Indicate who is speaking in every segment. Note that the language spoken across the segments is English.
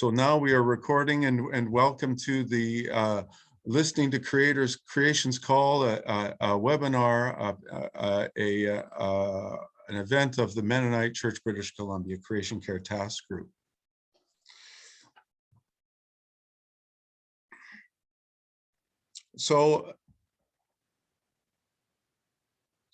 Speaker 1: So now we are recording, and welcome to the Listening to Creators Creations Call, a webinar, an event of the Mennonite Church, British Columbia Creation Care Task Group.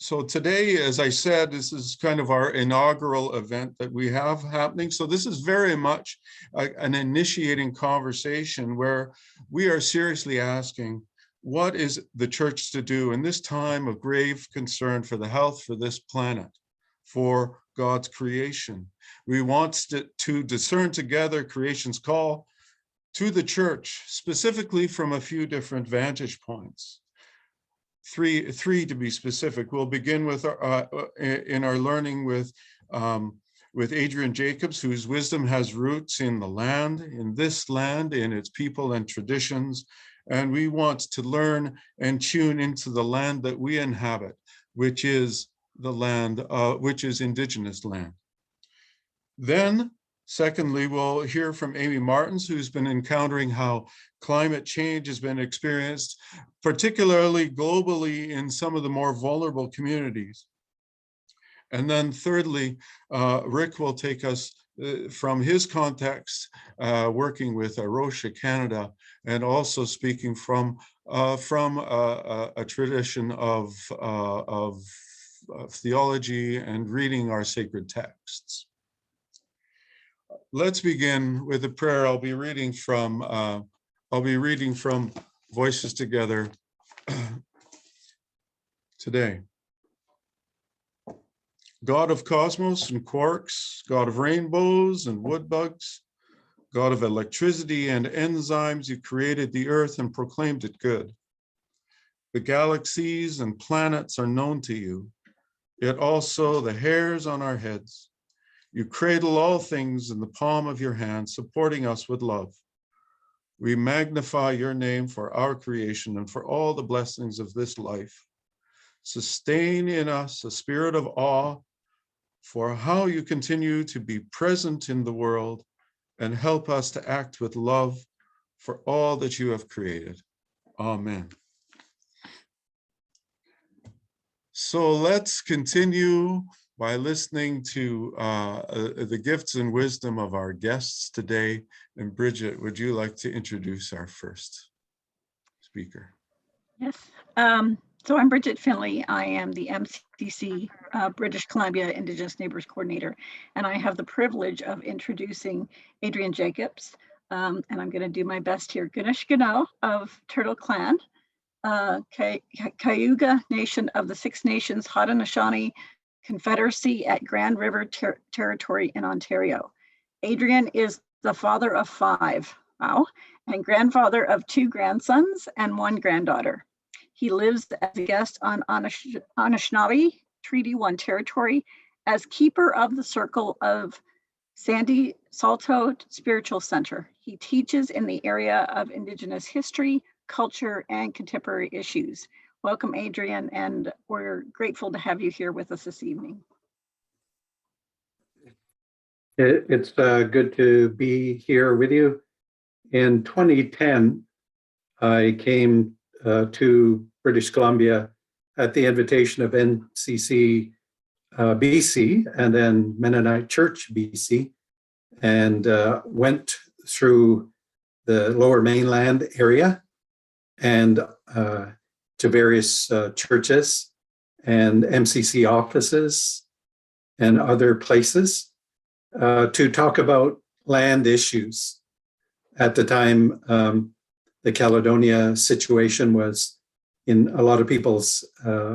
Speaker 1: So today, as I said, this is kind of our inaugural event that we have happening. So this is very much an initiating conversation where we are seriously asking, what is the church to do in this time of grave concern for the health for this planet, for God's creation? We want to discern together creation's call to the church, specifically from a few different vantage points. Three to be specific. We'll begin with in our learning with Adrian Jacobs, whose wisdom has roots in the land, in this land, in its people and traditions. And we want to learn and tune into the land that we inhabit, which is the land, which is Indigenous land. Then, secondly, we'll hear from Amy Martins, who's been encountering how climate change has been experienced, particularly globally in some of the more vulnerable communities. And then thirdly, Rick will take us from his context, working with Arosha Canada, and also speaking from a tradition of theology and reading our sacred texts. Let's begin with a prayer. I'll be reading from Voices Together today. God of cosmos and quarks, God of rainbows and wood bugs, God of electricity and enzymes, you created the earth and proclaimed it good. The galaxies and planets are known to you, yet also the hairs on our heads. You cradle all things in the palm of your hand, supporting us with love. We magnify your name for our creation and for all the blessings of this life. Sustain in us a spirit of awe for how you continue to be present in the world, and help us to act with love for all that you have created. Amen. So let's continue by listening to the gifts and wisdom of our guests today. And Bridget, would you like to introduce our first speaker?
Speaker 2: Yes. So I'm Bridget Finley. I am the MCC British Columbia Indigenous Neighbors Coordinator, and I have the privilege of introducing Adrian Jacobs. And I'm going to do my best here. Ganesh Ganao of Turtle Clan, Cayuga Nation of the Six Nations Haudenosaunee Confederacy at Grand River Territory in Ontario. Adrian is the father of 5, wow, and grandfather of 2 grandsons and 1 granddaughter. He lives as a guest on Anishinaabe Treaty 1 territory as keeper of the Circle of Sandy Salto Spiritual Center. He teaches in the area of Indigenous history, culture, and contemporary issues. Welcome, Adrian, and we're grateful to have you here with us this evening.
Speaker 3: It's good to be here with you. In 2010, I came to British Columbia at the invitation of NCC BC and then Mennonite Church BC, and went through the Lower Mainland area and to various churches and MCC offices and other places to talk about land issues. At the time, the Caledonia situation was in a lot of people's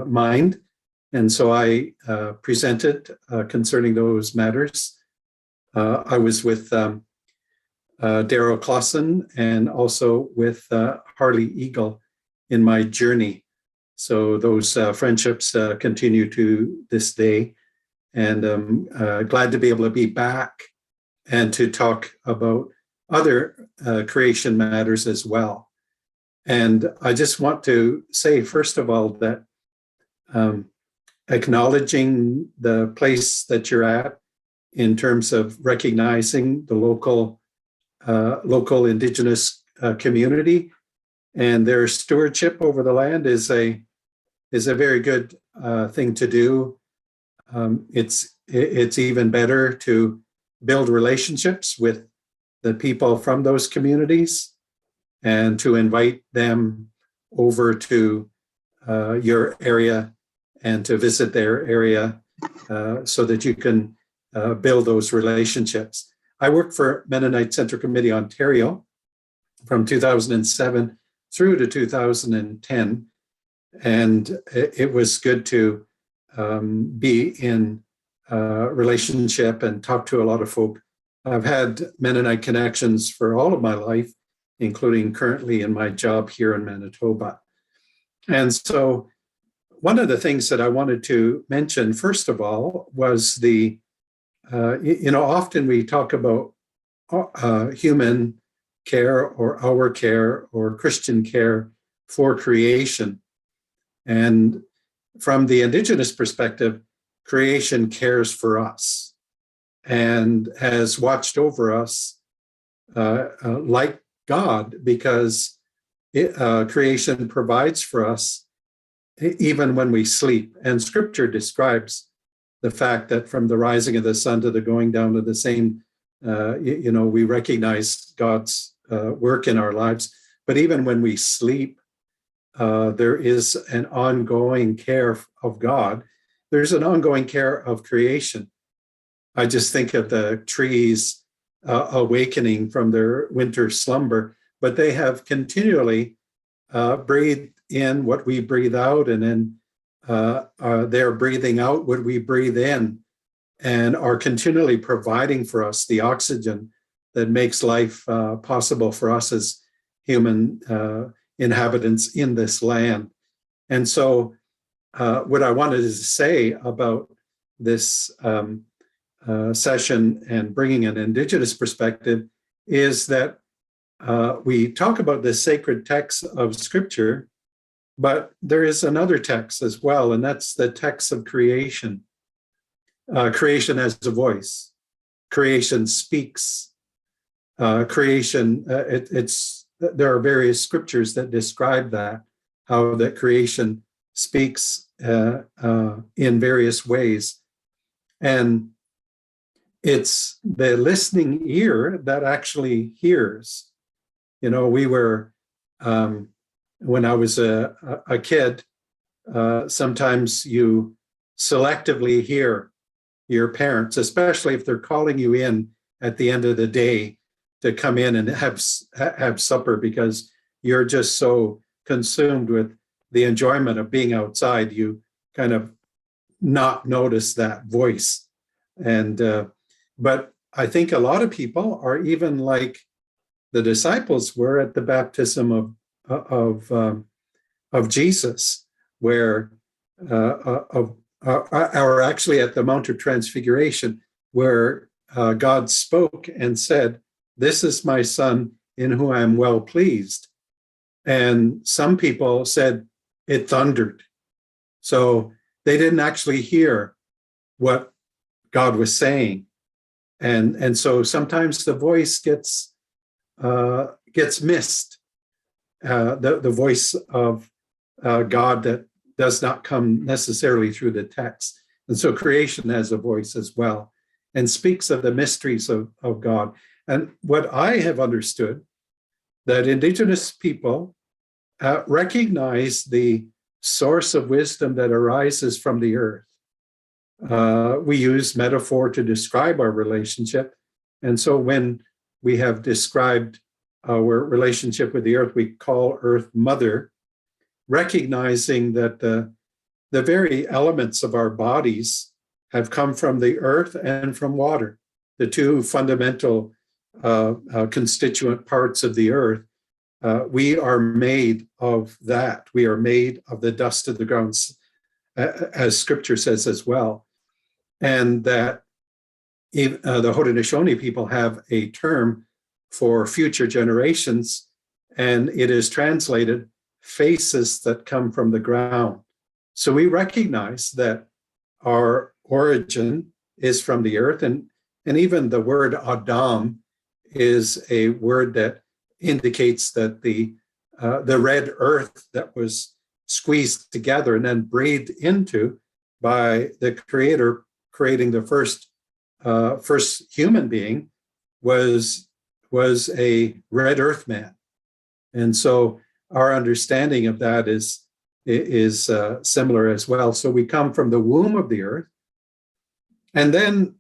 Speaker 3: mind. And so I presented concerning those matters. I was with Daryl Clausen and also with Harley Eagle in my journey. So those friendships continue to this day. And I'm glad to be able to be back and to talk about other creation matters as well. And I just want to say, first of all, that acknowledging the place that you're at in terms of recognizing the local local Indigenous community, and their stewardship over the land is a very good thing to do. It's even better to build relationships with the people from those communities and to invite them over to your area and to visit their area so that you can build those relationships. I worked for Mennonite Central Committee Ontario from 2007 through to 2010, and it was good to be in relationship and talk to a lot of folk. I've had Mennonite connections for all of my life, including currently in my job here in Manitoba. And so one of the things that I wanted to mention, first of all, was often we talk about human care or our care or Christian care for creation. And from the Indigenous perspective, creation cares for us and has watched over us like God, because creation provides for us even when we sleep. And Scripture describes the fact that from the rising of the sun to the going down of the same, we recognize God's work in our lives. But even when we sleep, there is an ongoing care of God. There's an ongoing care of creation. I just think of the trees awakening from their winter slumber, but they have continually breathed in what we breathe out, and then they're breathing out what we breathe in, and are continually providing for us the oxygen that makes life possible for us as human inhabitants in this land. And so what I wanted to say about this session and bringing an Indigenous perspective is that we talk about the sacred text of Scripture, but there is another text as well, and that's the text of creation. Creation has a voice. Creation speaks. Creation, there are various scriptures that describe that, how that creation speaks in various ways. And it's the listening ear that actually hears. We were, when I was a kid, sometimes you selectively hear your parents, especially if they're calling you in at the end of the day to come in and have supper, because you're just so consumed with the enjoyment of being outside, you kind of not notice that voice. And but I think a lot of people are even like the disciples were at the baptism of Jesus, where or actually at the Mount of Transfiguration, where God spoke and said, "This is my son in whom I am well pleased." And some people said it thundered. So they didn't actually hear what God was saying. And so sometimes the voice gets missed, the voice of God that does not come necessarily through the text. And so creation has a voice as well and speaks of the mysteries of God. And what I have understood, that Indigenous people recognize the source of wisdom that arises from the earth. We use metaphor to describe our relationship. And so when we have described our relationship with the earth, we call Earth Mother, recognizing that the very elements of our bodies have come from the earth and from water, the two fundamental constituent parts of the earth. We are made of that. We are made of the dust of the ground, as Scripture says as well. And that the Haudenosaunee people have a term for future generations, and it is translated faces that come from the ground. So we recognize that our origin is from the earth, and even the word Adam is a word that indicates that the red earth that was squeezed together and then breathed into by the Creator, creating the first human being, was a red earth man. And so our understanding of that is similar as well. So we come from the womb of the earth, and then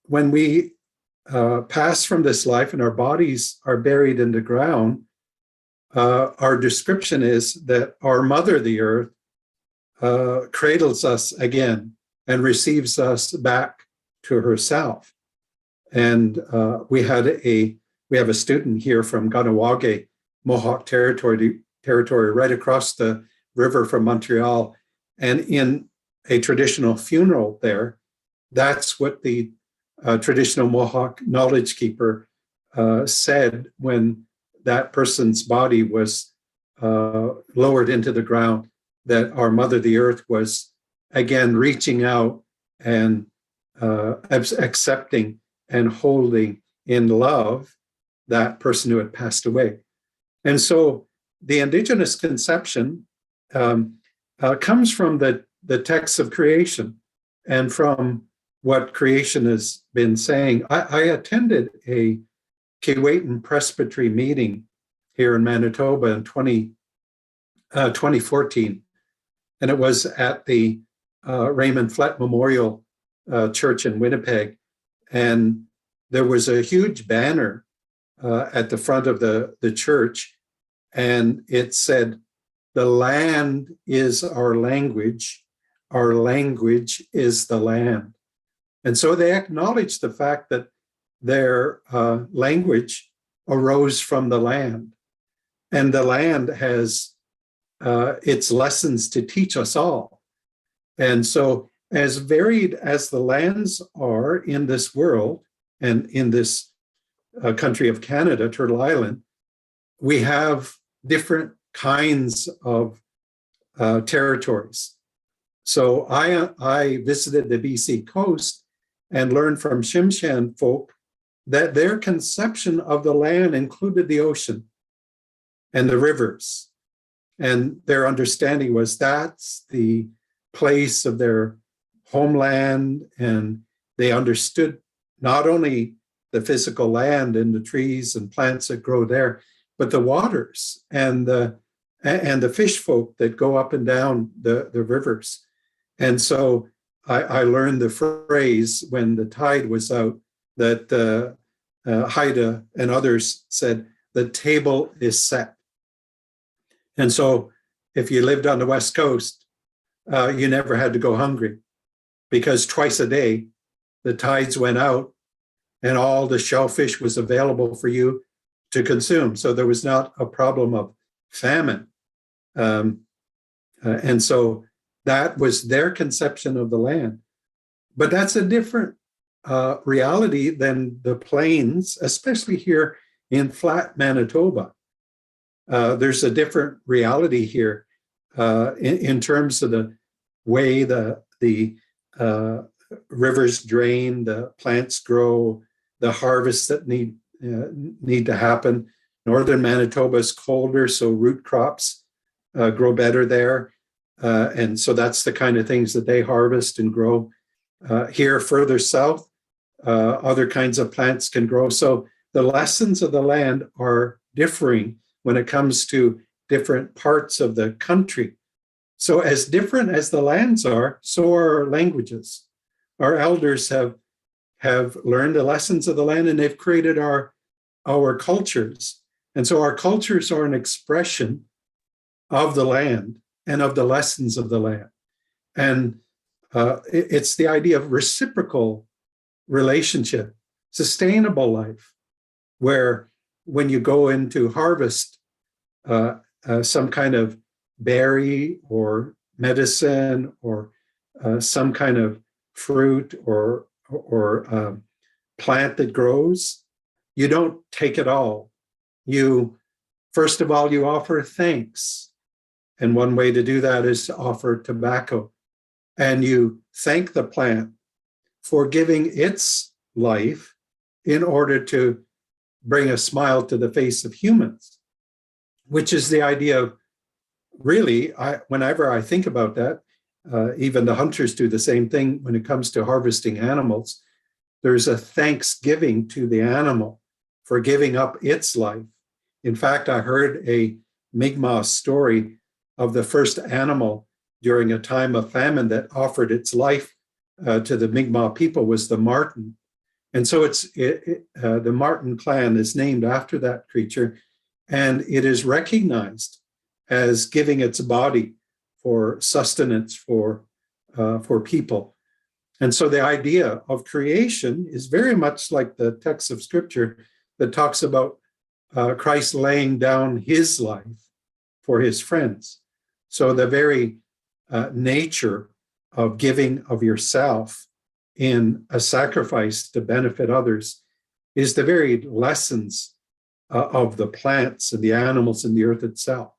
Speaker 3: when we pass from this life and our bodies are buried in the ground, our description is that our mother, the earth, cradles us again and receives us back to herself. And we have a student here from Ganawage, Mohawk territory right across the river from Montreal. And in a traditional funeral there, that's what the traditional Mohawk knowledge keeper said when that person's body was lowered into the ground, that our mother, the earth, was again reaching out and accepting and holding in love that person who had passed away. And so the Indigenous conception comes from the texts of creation and from what creation has been saying. I attended a Keewatin Presbytery meeting here in Manitoba in 2014, and it was at the Raymond Flett Memorial Church in Winnipeg. And there was a huge banner at the front of the church, and it said, "The land is our language is the land." And so they acknowledged the fact that their language arose from the land, and the land has its lessons to teach us all. And so, as varied as the lands are in this world and in this country of Canada, Turtle Island, we have different kinds of territories. So I visited the BC coast and learned from Tsimshian folk that their conception of the land included the ocean and the rivers. And their understanding was that's the place of their homeland, and they understood not only the physical land and the trees and plants that grow there, but the waters and the fish folk that go up and down the rivers. And so I learned the phrase when the tide was out that Haida and others said, "The table is set." And so if you lived on the West Coast, you never had to go hungry, because twice a day the tides went out and all the shellfish was available for you to consume. So there was not a problem of famine. And so that was their conception of the land. But that's a different reality than the plains, especially here in flat Manitoba. There's a different reality here in terms of the way the rivers drain, the plants grow, the harvests that need to happen. Northern Manitoba is colder, so root crops grow better there. And so that's the kind of things that they harvest and grow. Here further south, other kinds of plants can grow. So the lessons of the land are differing when it comes to different parts of the country. So as different as the lands are, so are our languages. Our elders have learned the lessons of the land, and they've created our cultures. And so our cultures are an expression of the land and of the lessons of the land. And it's the idea of reciprocal relationship, sustainable life, where when you go into harvest some kind of berry or medicine or some kind of fruit or plant that grows, you don't take it all. First of all, you offer thanks. And one way to do that is to offer tobacco. And you thank the plant for giving its life in order to bring a smile to the face of humans, which is the idea of really, whenever I think about that, even the hunters do the same thing when it comes to harvesting animals. There's a thanksgiving to the animal for giving up its life. In fact, I heard a Mi'kmaq story of the first animal during a time of famine that offered its life to the Mi'kmaq people was the marten. And so the marten clan is named after that creature, and it is recognized as giving its body for sustenance for people. And so the idea of creation is very much like the text of Scripture that talks about Christ laying down his life for his friends. So the very nature of giving of yourself in a sacrifice to benefit others is the very lessons of the plants and the animals and the earth itself.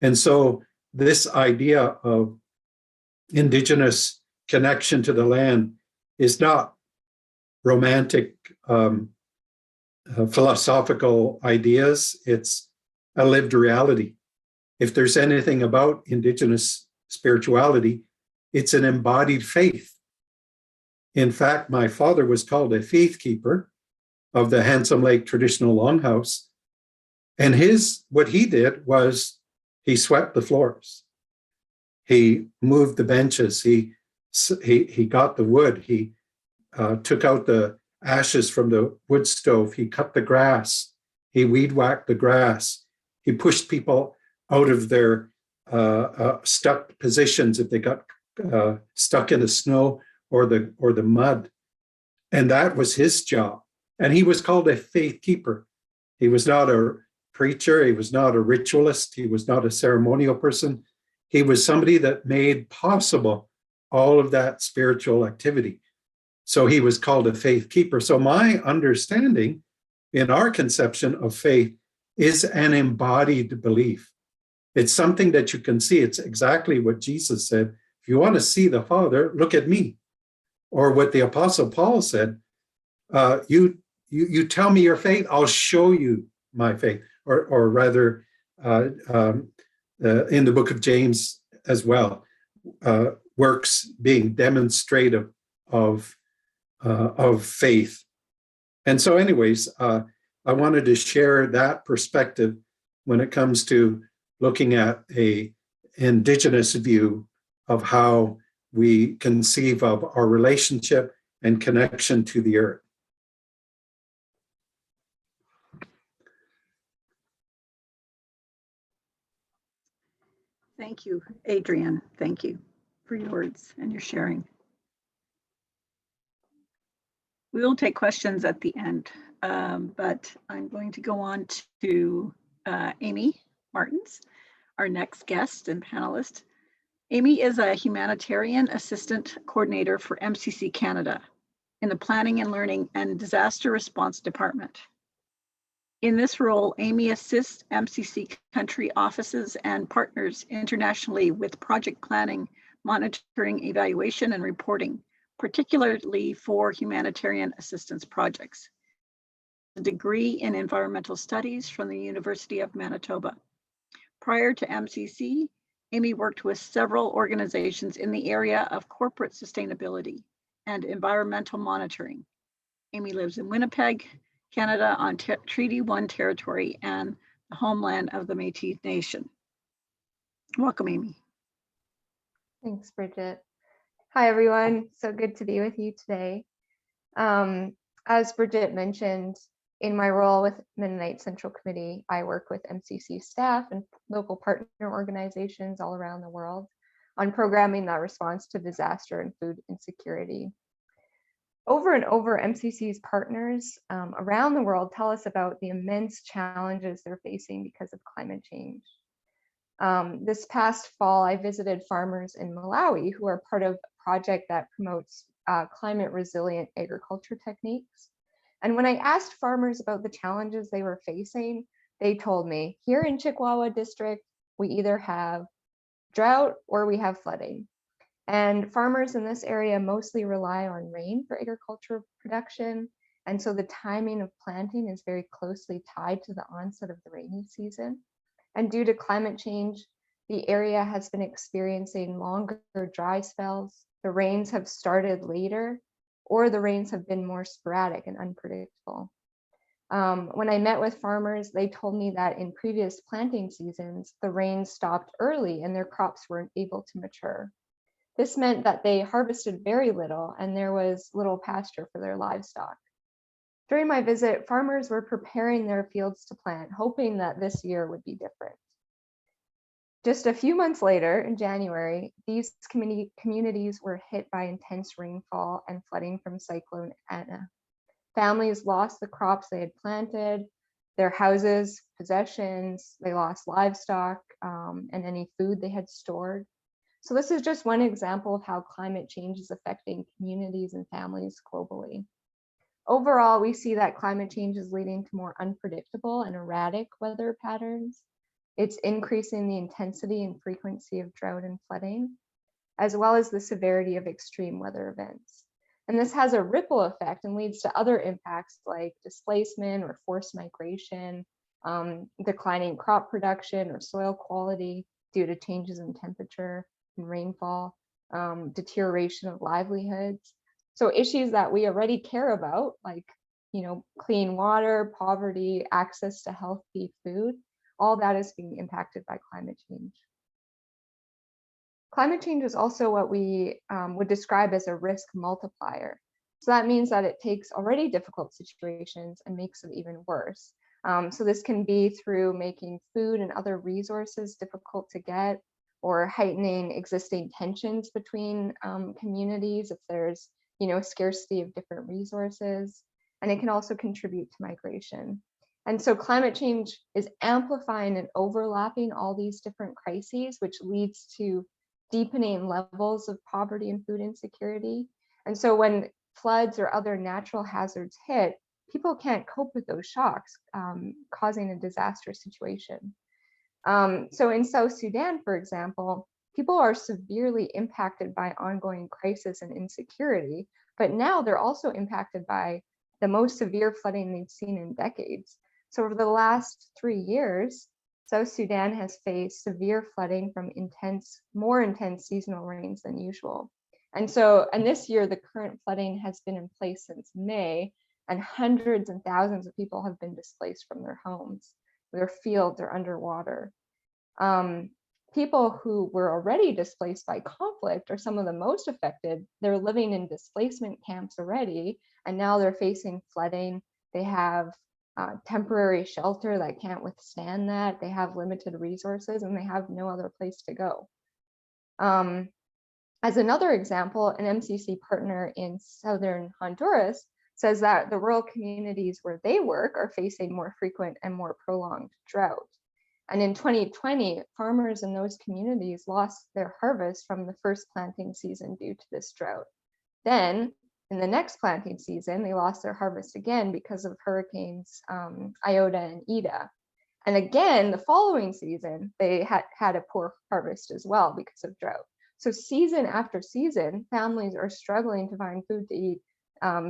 Speaker 3: And so this idea of Indigenous connection to the land is not romantic philosophical ideas. It's a lived reality. If there's anything about Indigenous spirituality, it's an embodied faith. In fact, my father was called a faith keeper of the Handsome Lake Traditional Longhouse. And what he did was he swept the floors. He moved the benches. He got the wood. He took out the ashes from the wood stove. He cut the grass. He weed whacked the grass. He pushed people out of their stuck positions if they got stuck in the snow or the mud. And that was his job. And he was called a faith keeper. He was not a preacher. He was not a ritualist. He was not a ceremonial person. He was somebody that made possible all of that spiritual activity. So he was called a faith keeper. So my understanding in our conception of faith is an embodied belief. It's something that you can see. It's exactly what Jesus said. If you want to see the Father, look at me. Or what the Apostle Paul said, you tell me your faith, I'll show you my faith. Or rather, in the book of James as well, works being demonstrative of faith. And so anyways, I wanted to share that perspective when it comes to looking at a Indigenous view of how we conceive of our relationship and connection to the earth.
Speaker 2: Thank you, Adrian. Thank you for your words and your sharing. We will take questions at the end, but I'm going to go on to Amy Martins, our next guest and panelist. Amy is a humanitarian assistant coordinator for MCC Canada in the Planning and Learning and Disaster Response Department. In this role, Amy assists MCC country offices and partners internationally with project planning, monitoring, evaluation, and reporting, particularly for humanitarian assistance projects. A degree in environmental studies from the University of Manitoba. Prior to MCC, Amy worked with several organizations in the area of corporate sustainability and environmental monitoring. Amy lives in Winnipeg, Canada, on Treaty 1 territory and the homeland of the Métis Nation. Welcome, Amy.
Speaker 4: Thanks, Bridget. Hi, everyone. So good to be with you today. As Bridget mentioned, in my role with Mennonite Central Committee, I work with MCC staff and local partner organizations all around the world on programming that response to disaster and food insecurity. Over and over, MCC's partners around the world tell us about the immense challenges they're facing because of climate change. This past fall, I visited farmers in Malawi who are part of a project that promotes climate resilient agriculture techniques. And when I asked farmers about the challenges they were facing, they told me, here in Chikwawa district, we either have drought or we have flooding. And farmers in this area mostly rely on rain for agricultural production, And so the timing of planting is very closely tied to the onset of the rainy season. And due to climate change, the area has been experiencing longer dry spells. The rains have started later, or the rains have been more sporadic and unpredictable. When I met with farmers, they told me that in previous planting seasons, the rains stopped early and their crops weren't able to mature. This meant that they harvested very little and there was little pasture for their livestock. During my visit, farmers were preparing their fields to plant, hoping that this year would be different. Just a few months later, in January, these communities were hit by intense rainfall and flooding from Cyclone Anna. Families lost the crops they had planted, their houses, possessions, they lost livestock, and any food they had stored. So this is just one example of how climate change is affecting communities and families globally. Overall, we see that climate change is leading to more unpredictable and erratic weather patterns. It's increasing the intensity and frequency of drought and flooding, as well as the severity of extreme weather events. And this has a ripple effect and leads to other impacts like displacement or forced migration, declining crop production or soil quality due to changes in temperature and rainfall, deterioration of livelihoods. So issues that we already care about, like clean water, poverty, access to healthy food, all that is being impacted by climate change. Climate change is also what we would describe as a risk multiplier. So that means that it takes already difficult situations and makes them even worse. So this can be through making food and other resources difficult to get, or heightening existing tensions between communities if there's scarcity of different resources. And it can also contribute to migration. And so climate change is amplifying and overlapping all these different crises, which leads to deepening levels of poverty and food insecurity. And so when floods or other natural hazards hit, people can't cope with those shocks, causing a disaster situation. So in South Sudan, for example, people are severely impacted by ongoing crisis and insecurity, but now they're also impacted by the most severe flooding they've seen in decades. So over the last 3 years, South Sudan has faced severe flooding from more intense seasonal rains than usual. And this year, the current flooding has been in place since May, and hundreds and thousands of people have been displaced from their homes. Their fields are underwater. People who were already displaced by conflict are some of the most affected. They're living in displacement camps already, and now they're facing flooding. They have temporary shelter that can't withstand that. They have limited resources and they have no other place to go. As another example, an MCC partner in southern Honduras says that the rural communities where they work are facing more frequent and more prolonged drought. And in 2020, farmers in those communities lost their harvest from the first planting season due to this drought. Then, in the next planting season, they lost their harvest again because of hurricanes Iota and Ida. And again, the following season, they had a poor harvest as well because of drought. So season after season, families are struggling to find food to eat,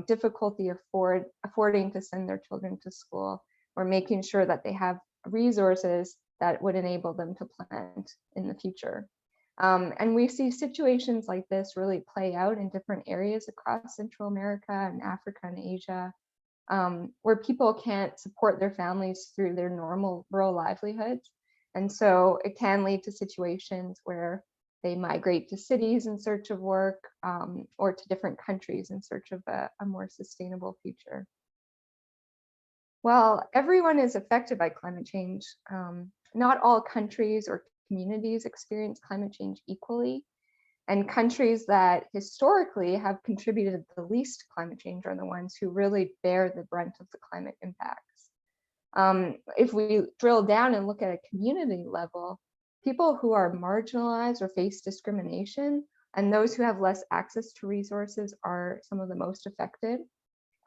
Speaker 4: difficulty affording to send their children to school, or making sure that they have resources that would enable them to plant in the future. And we see situations like this really play out in different areas across Central America and Africa and Asia, where people can't support their families through their normal rural livelihoods. And so it can lead to situations where they migrate to cities in search of work, or to different countries in search of a more sustainable future. Well, everyone is affected by climate change. Not all countries or communities experience climate change equally, and countries that historically have contributed the least to climate change are the ones who really bear the brunt of the climate impacts. If we drill down and look at a community level, people who are marginalized or face discrimination and those who have less access to resources are some of the most affected.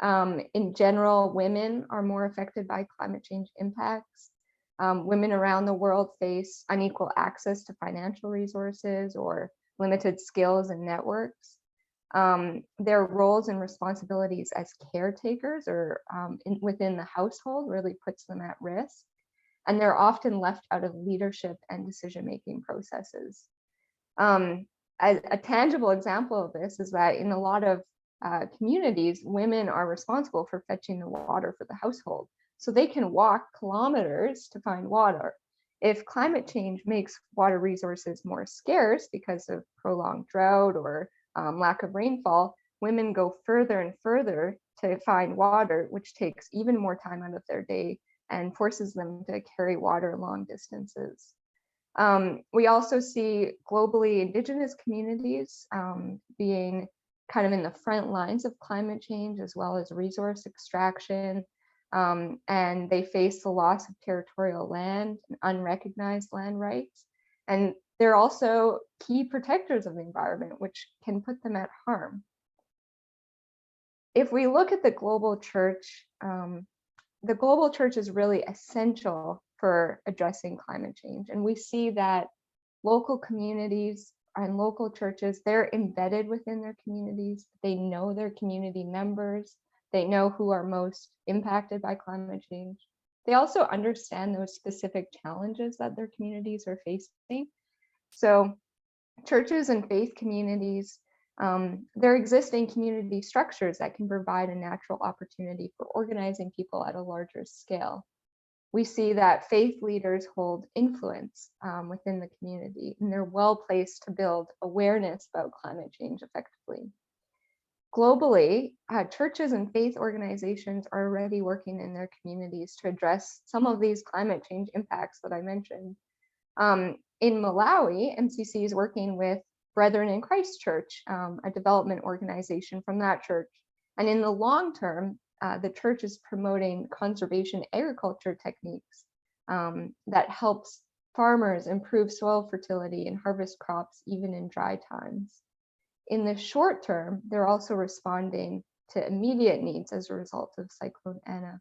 Speaker 4: In general, women are more affected by climate change impacts. Women around the world face unequal access to financial resources or limited skills and networks. Their roles and responsibilities as caretakers or within the household really puts them at risk. And they're often left out of leadership and decision-making processes. A tangible example of this is that in a lot of communities, women are responsible for fetching the water for the household. So they can walk kilometers to find water. If climate change makes water resources more scarce because of prolonged drought or lack of rainfall, women go further and further to find water, which takes even more time out of their day and forces them to carry water long distances. We also see globally Indigenous communities being kind of in the front lines of climate change, as well as resource extraction. And they face the loss of territorial land and unrecognized land rights. And they're also key protectors of the environment, which can put them at harm. If we look at the global church is really essential for addressing climate change. And we see that local communities and local churches, they're embedded within their communities. They know their community members. They know who are most impacted by climate change. They also understand those specific challenges that their communities are facing. So churches and faith communities, they're existing community structures that can provide a natural opportunity for organizing people at a larger scale. We see that faith leaders hold influence within the community, and they're well placed to build awareness about climate change effectively. Globally, churches and faith organizations are already working in their communities to address some of these climate change impacts that I mentioned. In Malawi, MCC is working with Brethren in Christ Church, a development organization from that church. And in the long term, the church is promoting conservation agriculture techniques that helps farmers improve soil fertility and harvest crops even in dry times. In the short term, they're also responding to immediate needs as a result of Cyclone Ana.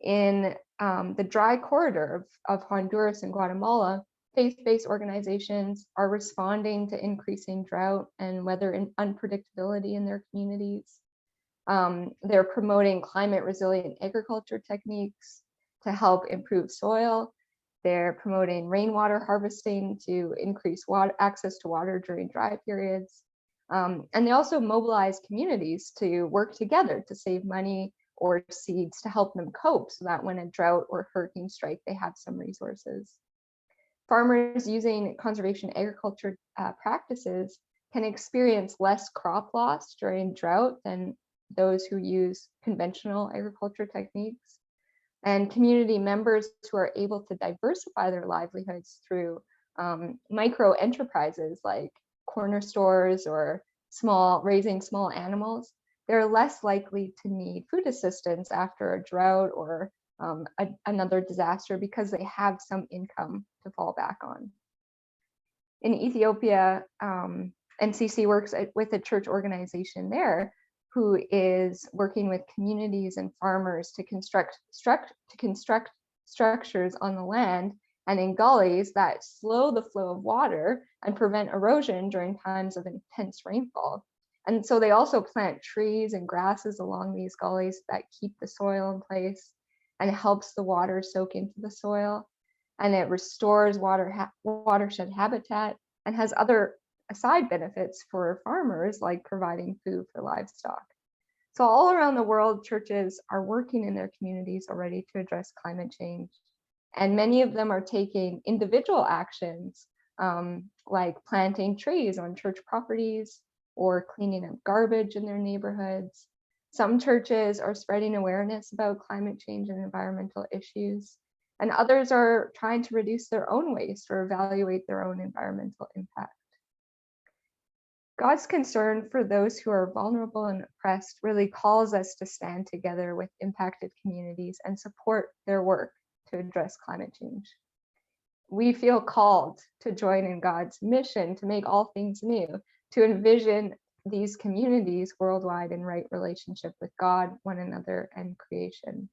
Speaker 4: In the dry corridor of Honduras and Guatemala, faith-based organizations are responding to increasing drought and weather unpredictability in their communities. They're promoting climate resilient agriculture techniques to help improve soil. They're promoting rainwater harvesting to increase access to water during dry periods. And they also mobilize communities to work together to save money or seeds to help them cope so that when a drought or hurricane strike, they have some resources. Farmers using conservation agriculture practices can experience less crop loss during drought than those who use conventional agriculture techniques. And community members who are able to diversify their livelihoods through micro enterprises like corner stores or raising small animals, they're less likely to need food assistance after a drought or another disaster because they have some income to fall back on. In Ethiopia, NCC works with a church organization there who is working with communities and farmers to construct structures on the land and in gullies that slow the flow of water and prevent erosion during times of intense rainfall. And so they also plant trees and grasses along these gullies that keep the soil in place and helps the water soak into the soil. And it restores watershed habitat and has other side benefits for farmers, like providing food for livestock. So all around the world, churches are working in their communities already to address climate change. And many of them are taking individual actions, like planting trees on church properties or cleaning up garbage in their neighborhoods. Some churches are spreading awareness about climate change and environmental issues, and others are trying to reduce their own waste or evaluate their own environmental impact. God's concern for those who are vulnerable and oppressed really calls us to stand together with impacted communities and support their work to address climate change. We feel called to join in God's mission to make all things new, to envision these communities worldwide in right relationship with God, one another, and creation.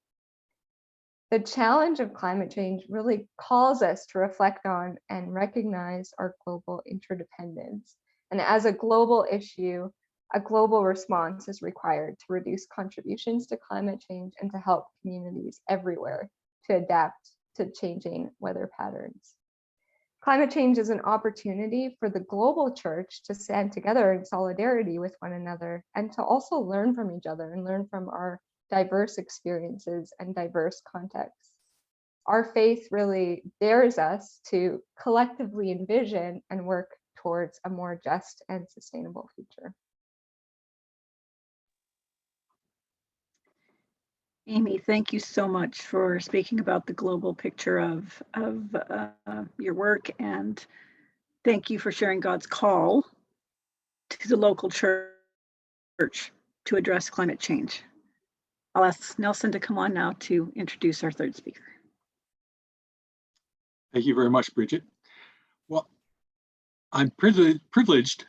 Speaker 4: The challenge of climate change really calls us to reflect on and recognize our global interdependence. And as a global issue, a global response is required to reduce contributions to climate change and to help communities everywhere to adapt to changing weather patterns. Climate change is an opportunity for the global church to stand together in solidarity with one another and to also learn from each other and learn from our diverse experiences and diverse contexts. Our faith really dares us to collectively envision and work towards a more just and sustainable future.
Speaker 2: Amy, thank you so much for speaking about the global picture of your work, and thank you for sharing God's call to the local church to address climate change. I'll ask Nelson to come on now to introduce our third speaker.
Speaker 5: Thank you very much, Bridget. Well, I'm privileged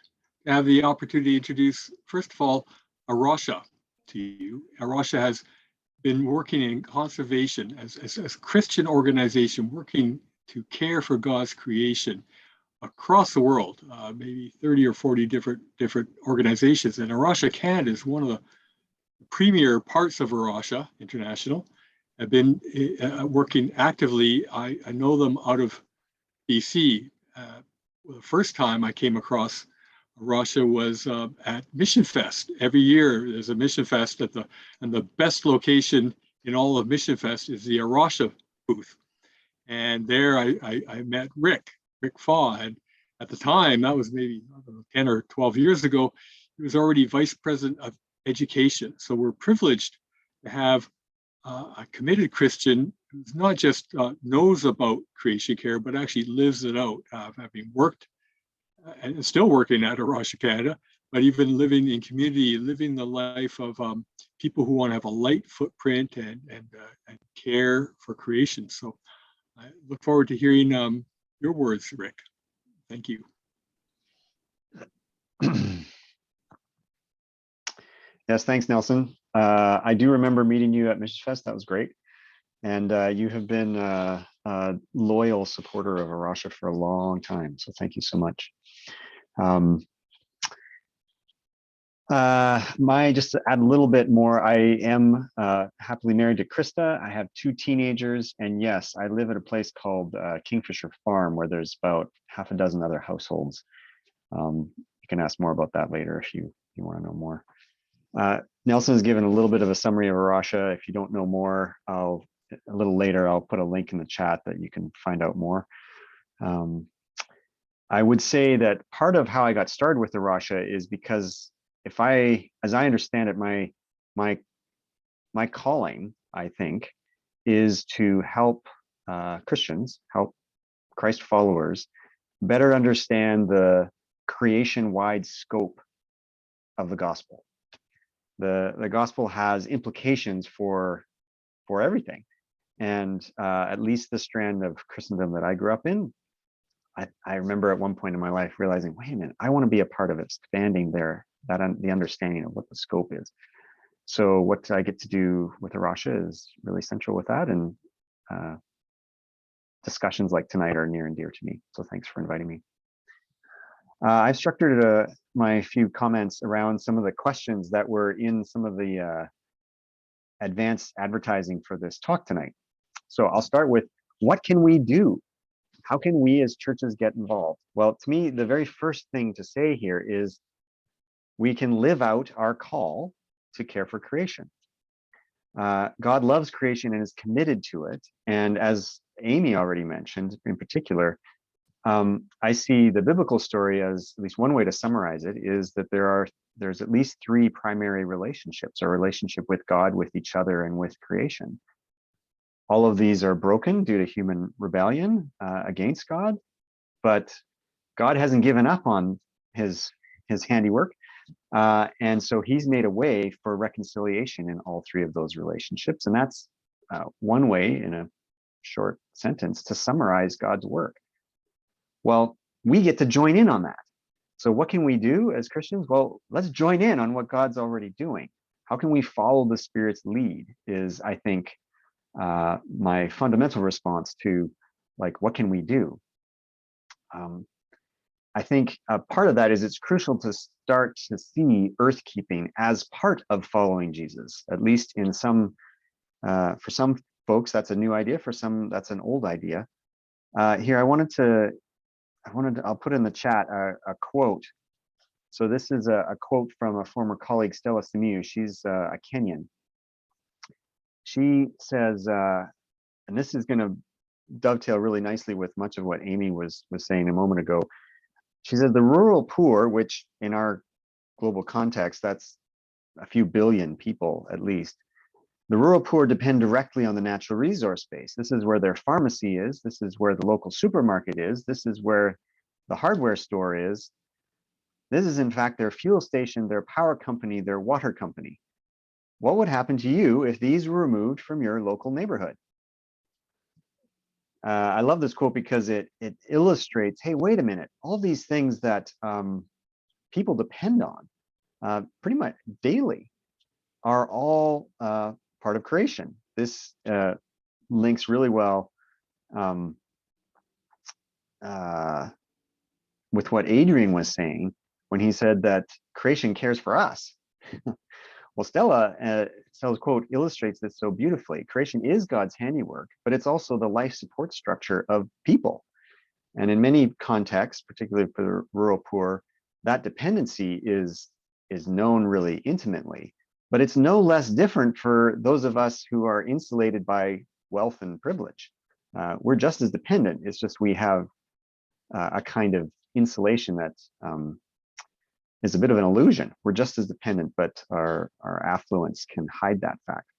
Speaker 5: to have the opportunity to introduce, first of all, Arasha to you. Arasha has been working in conservation as a Christian organization, working to care for God's creation across the world, maybe 30 or 40 different organizations. And Arasha Canada is one of the premier parts of Arasha International. I've been working actively. I know them out of BC. The first time I came across Arasha was at Mission Fest. Every year there's a Mission Fest and the best location in all of Mission Fest is the Arasha booth. And there I met Rick Faw. And at the time, that was maybe 10 or 12 years ago, he was already Vice President of Education. So we're privileged to have a committed Christian who's not just knows about creation care, but actually lives it out, having worked and still working at Arasha Canada, but even living in community, living the life of people who want to have a light footprint and care for creation. So I look forward to hearing your words, Rick. Thank you.
Speaker 6: Yes, thanks, Nelson. I do remember meeting you at Mission Fest. That was great. And you have been a loyal supporter of Arasha for a long time. So thank you so much. Just to add a little bit more, I am happily married to Krista. I have 2 teenagers, and yes, I live at a place called Kingfisher Farm, where there's about half a dozen other households. You can ask more about that later if you want to know more. Nelson has given a little bit of a summary of Arasha. If you don't know more, a little later, I'll put a link in the chat that you can find out more. I would say that part of how I got started with Arasha is because as I understand it, my calling, I think, is to help Christians, help Christ followers better understand the creation-wide scope of the gospel. The gospel has implications for everything. And at least the strand of Christendom that I grew up in, I remember at one point in my life realizing, wait a minute, I want to be a part of expanding the understanding of what the scope is. So what I get to do with Arasha is really central with that, and discussions like tonight are near and dear to me. So thanks for inviting me. I've structured my few comments around some of the questions that were in some of the advanced advertising for this talk tonight. So I'll start with, what can we do? How can we as churches get involved? Well, to me, the very first thing to say here is we can live out our call to care for creation. God loves creation and is committed to it. And as Amy already mentioned, in particular, I see the biblical story as, at least one way to summarize it, is that there's at least 3 primary relationships: our relationship with God, with each other, and with creation. All of these are broken due to human rebellion against God, but God hasn't given up on his handiwork. And so he's made a way for reconciliation in all 3 of those relationships. And that's one way, in a short sentence, to summarize God's work. Well, we get to join in on that. So what can we do as Christians? Well, let's join in on what God's already doing. How can we follow the Spirit's lead is, I think, my fundamental response to, like, what can we do? I think part of that is it's crucial to start to see earthkeeping as part of following Jesus, at least in some, for some folks, that's a new idea. For some, that's an old idea. Here, I'll put in the chat a quote. So this is a quote from a former colleague, Stella Simiu. She's a Kenyan. She says, and this is going to dovetail really nicely with much of what Amy was saying a moment ago. She says the rural poor, which in our global context, that's a few billion people at least. The rural poor depend directly on the natural resource base. This is where their pharmacy is. This is where the local supermarket is. This is where the hardware store is. This is in fact their fuel station, their power company, their water company. What would happen to you if these were removed from your local neighborhood? I love this quote because it illustrates, hey, wait a minute, all these things that people depend on pretty much daily are all part of creation. This links really well with what Adrian was saying when he said that creation cares for us. Well, Stella's quote illustrates this so beautifully. Creation is God's handiwork, but it's also the life support structure of people. And in many contexts, particularly for the rural poor, that dependency is known really intimately. But it's no less different for those of us who are insulated by wealth and privilege. We're just as dependent. It's just we have a kind of insulation that is a bit of an illusion. We're just as dependent, but our affluence can hide that fact.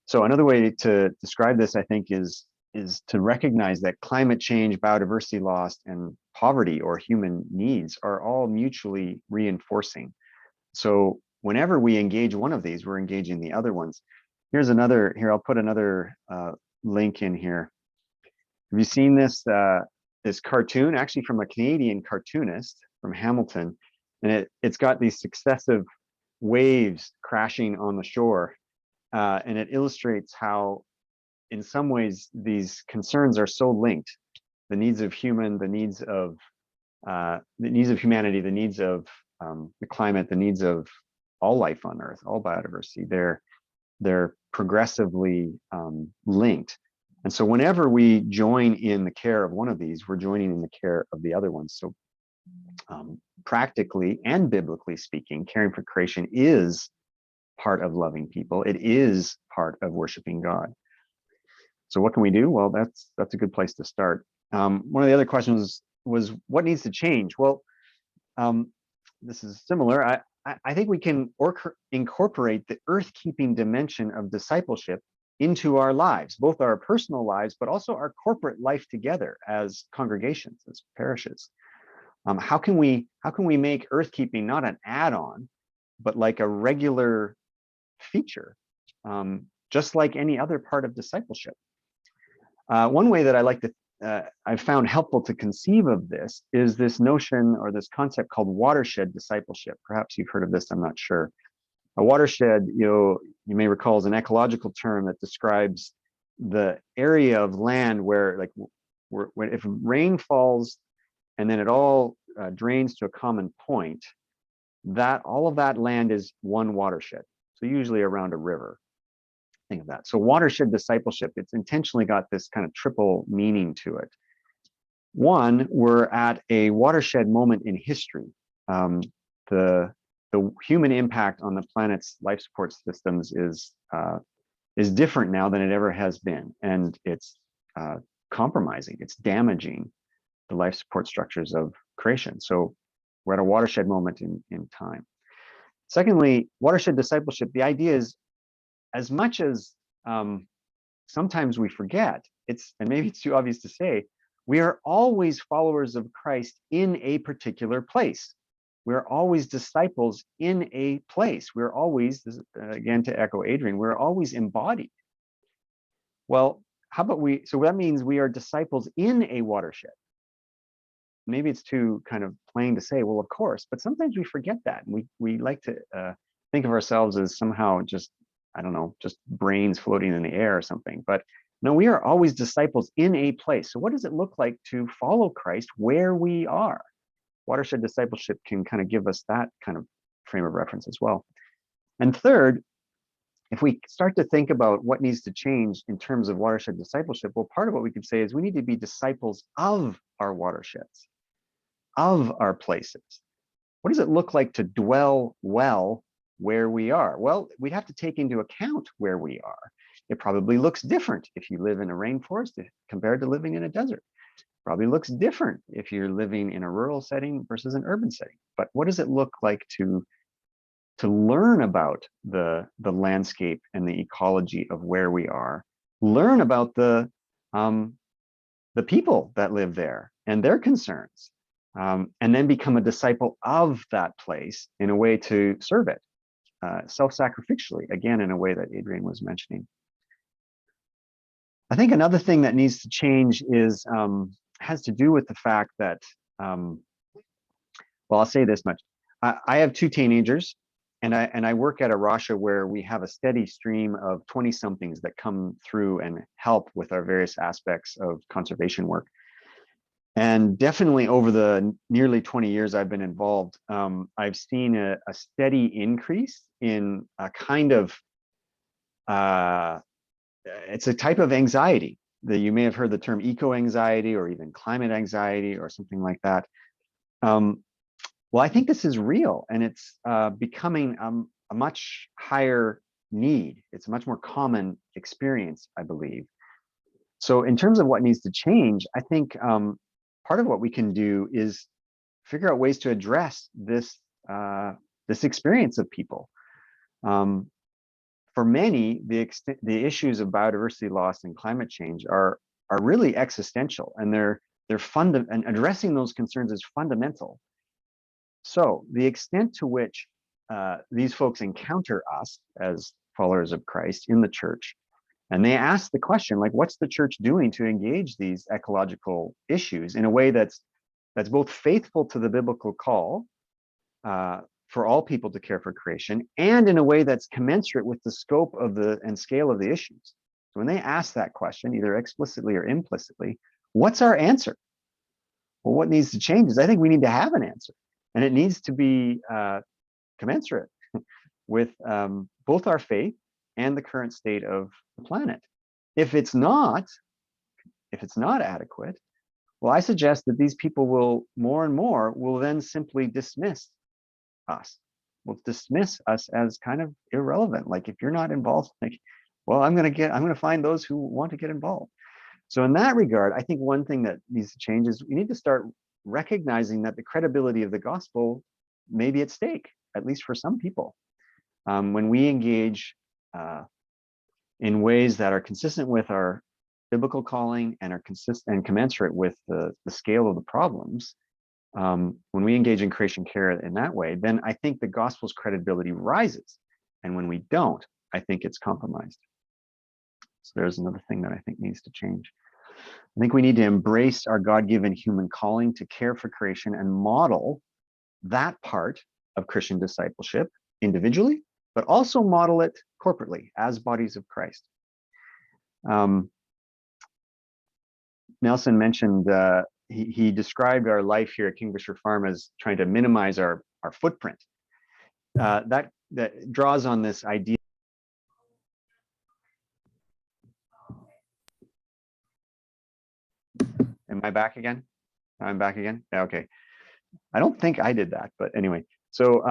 Speaker 6: So another way to describe this, I think, is to recognize that climate change, biodiversity loss, and poverty or human needs are all mutually reinforcing. So whenever we engage one of these, we're engaging the other ones. Here's another, here, I'll put another link in here. Have you seen this, this cartoon, actually from a Canadian cartoonist from Hamilton? And it's got these successive waves crashing on the shore. And it illustrates how, in some ways, these concerns are so linked. The needs of humanity, the needs of humanity, the needs of the climate, the needs of all life on Earth, all biodiversity, they're progressively linked. And so whenever we join in the care of one of these, we're joining in the care of the other ones. So practically and biblically speaking, caring for creation is part of loving people. It is part of worshiping God. So what can we do? Well, that's a good place to start. One of the other questions was what needs to change? Well, this is similar. I think we can incorporate the earth-keeping dimension of discipleship into our lives, both our personal lives, but also our corporate life together as congregations, as parishes. How can we make earth-keeping not an add-on, but like a regular feature, just like any other part of discipleship? One way that I like to I've found helpful to conceive of this is this notion or this concept called watershed discipleship. Perhaps you've heard of this, I'm not sure. A watershed, you may recall, is an ecological term that describes the area of land where, if rain falls and then it all drains to a common point, that all of that land is one watershed. So usually around a river. Think of that. So watershed discipleship, it's intentionally got this kind of triple meaning to it. One, we're at a watershed moment in history. The human impact on the planet's life support systems is different now than it ever has been, and it's compromising, it's damaging the life support structures of creation. So we're at a watershed moment in time. Secondly, watershed discipleship, the idea is, as much as sometimes we forget, and maybe it's too obvious to say, we are always followers of Christ in a particular place. We're always disciples in a place. We're always, again, to echo Adrian, we're always embodied. Well, how about so that means we are disciples in a watershed. Maybe it's too kind of plain to say, well, of course, but sometimes we forget that. We like to think of ourselves as somehow just, I don't know, just brains floating in the air or something. But no, we are always disciples in a place. So what does it look like to follow Christ where we are? Watershed Discipleship can kind of give us that kind of frame of reference as well. And third, if we start to think about what needs to change in terms of watershed discipleship, well, part of what we could say is we need to be disciples of our watersheds, of our places. What does it look like to dwell well where we are? Well, we'd have to take into account where we are. It probably looks different if you live in a rainforest compared to living in a desert. Probably looks different if you're living in a rural setting versus an urban setting. But what does it look like to learn about the landscape and the ecology of where we are, learn about the people that live there and their concerns, and then become a disciple of that place in a way to serve it, self-sacrificially, again, in a way that Adrian was mentioning. I think another thing that needs to change is has to do with the fact that, well, I'll say this much. I have 2 teenagers, and I work at a Rasha where we have a steady stream of 20-somethings that come through and help with our various aspects of conservation work. And definitely over the nearly 20 years I've been involved, I've seen a steady increase in a kind of, it's a type of anxiety that you may have heard the term eco-anxiety or even climate anxiety or something like that. Well, I think this is real, and it's becoming a much higher need. It's a much more common experience, I believe. So in terms of what needs to change, I think part of what we can do is figure out ways to address this, this experience of people. For many, the issues of biodiversity loss and climate change are really existential, and they're and addressing those concerns is fundamental. So the extent to which these folks encounter us as followers of Christ in the church, and they ask the question, like, what's the church doing to engage these ecological issues in a way that's both faithful to the biblical call for all people to care for creation, and in a way that's commensurate with the scope of and scale of the issues. So when they ask that question, either explicitly or implicitly, what's our answer? Well, what needs to change is I think we need to have an answer. And it needs to be commensurate with both our faith and the current state of the planet. If it's not adequate, well, I suggest that these people will more and more will then simply dismiss us. Will dismiss us as kind of irrelevant. Like, if you're not involved, like, well, I'm going to find those who want to get involved. So in that regard, I think one thing that needs to change is we need to start recognizing that the credibility of the gospel may be at stake, at least for some people. When we engage in ways that are consistent with our biblical calling and are consistent and commensurate with the scale of the problems, when we engage in creation care in that way, then I think the gospel's credibility rises. And when we don't, I think it's compromised. So there's another thing that I think needs to change. I think we need to embrace our God-given human calling to care for creation and model that part of Christian discipleship individually, but also model it corporately as bodies of Christ. Nelson mentioned, he described our life here at Kingfisher Farm as trying to minimize our footprint. That draws on this idea. Am I back again? I'm back again? Yeah, okay. I don't think I did that, but anyway. So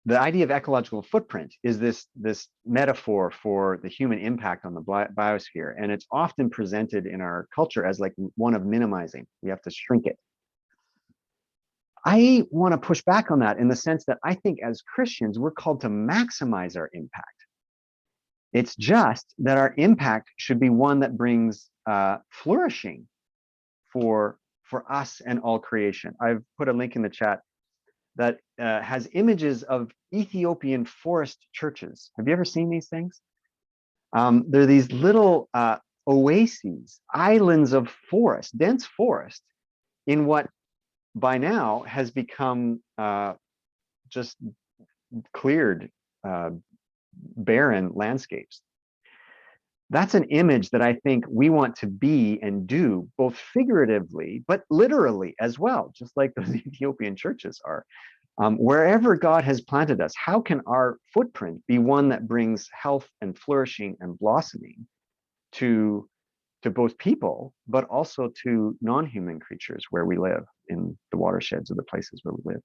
Speaker 6: the idea of ecological footprint is this metaphor for the human impact on the biosphere. And it's often presented in our culture as like one of minimizing. We have to shrink it. I want to push back on that in the sense that I think as Christians, we're called to maximize our impact. It's just that our impact should be one that brings flourishing for us and all creation. I've put a link in the chat that has images of Ethiopian forest churches. Have you ever seen these things? They're these little oases, islands of forest, dense forest, in what by now has become just cleared, barren landscapes. that's an image that I think we want to be and do, both figuratively, but literally as well, just like those Ethiopian churches are. Wherever God has planted us, how can our footprint be one that brings health and flourishing and blossoming to both people, but also to non-human creatures where we live, in the watersheds of the places where we live?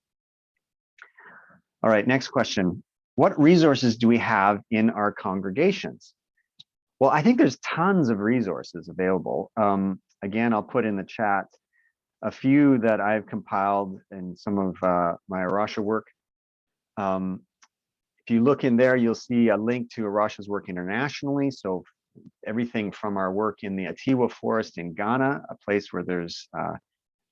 Speaker 6: All right, next question. What resources do we have in our congregations? Well, I think there's tons of resources available. Again, I'll put in the chat a few that I've compiled in some of my Arasha work. If you look in there, you'll see a link to Arasha's work internationally. So everything from our work in the Atiwa forest in Ghana, a place where there's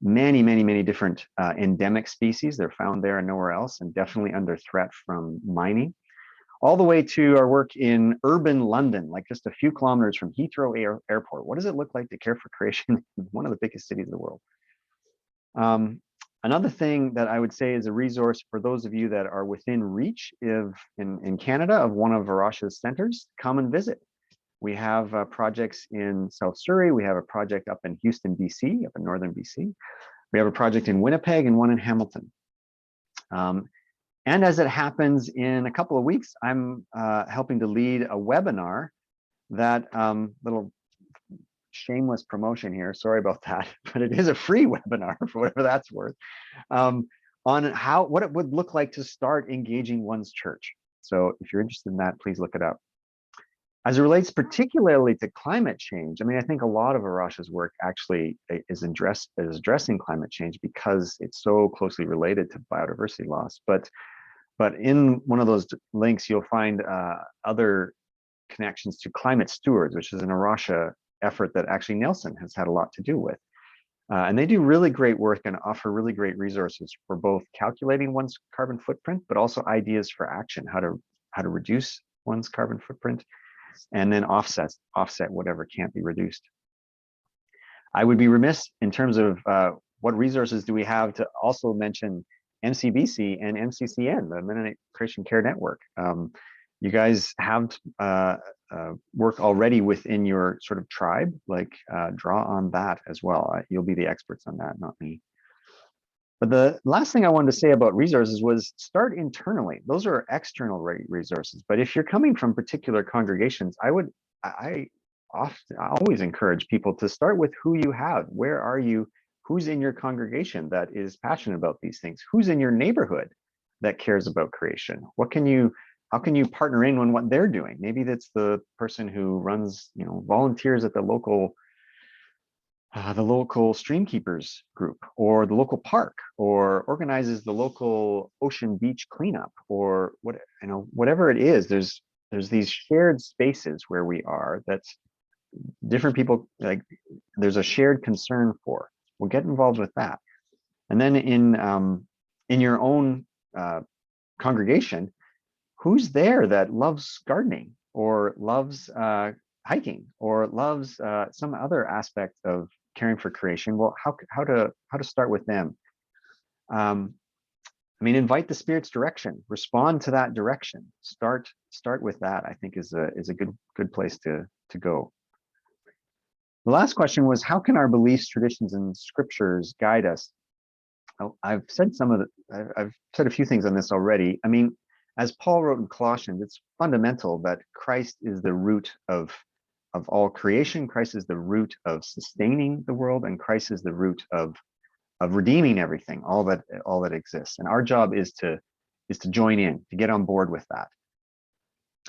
Speaker 6: many different endemic species. They're found there and nowhere else, and definitely under threat from mining, all the way to our work in urban London, like just a few kilometers from Heathrow Airport. What does it look like to care for creation in one of the biggest cities in the world? Another thing that I would say is a resource for those of you that are within reach in Canada of one of Arasha's centers, come and visit. We have projects in South Surrey. We have a project up in Houston, BC, up in northern BC. We have a project in Winnipeg and one in Hamilton. And as it happens, in a couple of weeks, I'm helping to lead a webinar that, little shameless promotion here, sorry about that, but it is a free webinar for whatever that's worth, on what it would look like to start engaging one's church. So if you're interested in that, please look it up. As it relates particularly to climate change, I mean, I think a lot of Arasha's work actually is addressing climate change because it's so closely related to biodiversity loss. But in one of those links, you'll find other connections to climate stewards, which is an Arasha effort that actually Nelson has had a lot to do with. And they do really great work and offer really great resources for both calculating one's carbon footprint, but also ideas for action, how to reduce one's carbon footprint, and then offset whatever can't be reduced. I would be remiss in terms of what resources do we have to also mention MCBC and MCCN, the Mennonite Christian Care Network. You guys have work already within your sort of tribe, like draw on that as well. You'll be the experts on that, not me. But the last thing I wanted to say about resources was start internally. Those are external resources. But if you're coming from particular congregations, I always encourage people to start with who you have. Where are you? Who's in your congregation that is passionate about these things? Who's in your neighborhood that cares about creation? How can you partner in on what they're doing? Maybe that's the person who runs, volunteers at the local stream keepers group, or the local park, or organizes the local ocean beach cleanup, or whatever it is. There's these shared spaces where we are that's different people, like there's a shared concern for. We'll get involved with that. And then in your own congregation, who's there that loves gardening or loves hiking or loves some other aspect of caring for creation? Well, how to start with them? Invite the Spirit's direction. Respond to that direction. Start with that. I think is a good place to go. The last question was, how can our beliefs, traditions, and scriptures guide us? I've said I've said a few things on this already. I mean, as Paul wrote in Colossians, it's fundamental that Christ is the root of all creation. Christ is the root of sustaining the world, and Christ is the root of redeeming everything, all that exists. And our job is to join in, to get on board with that.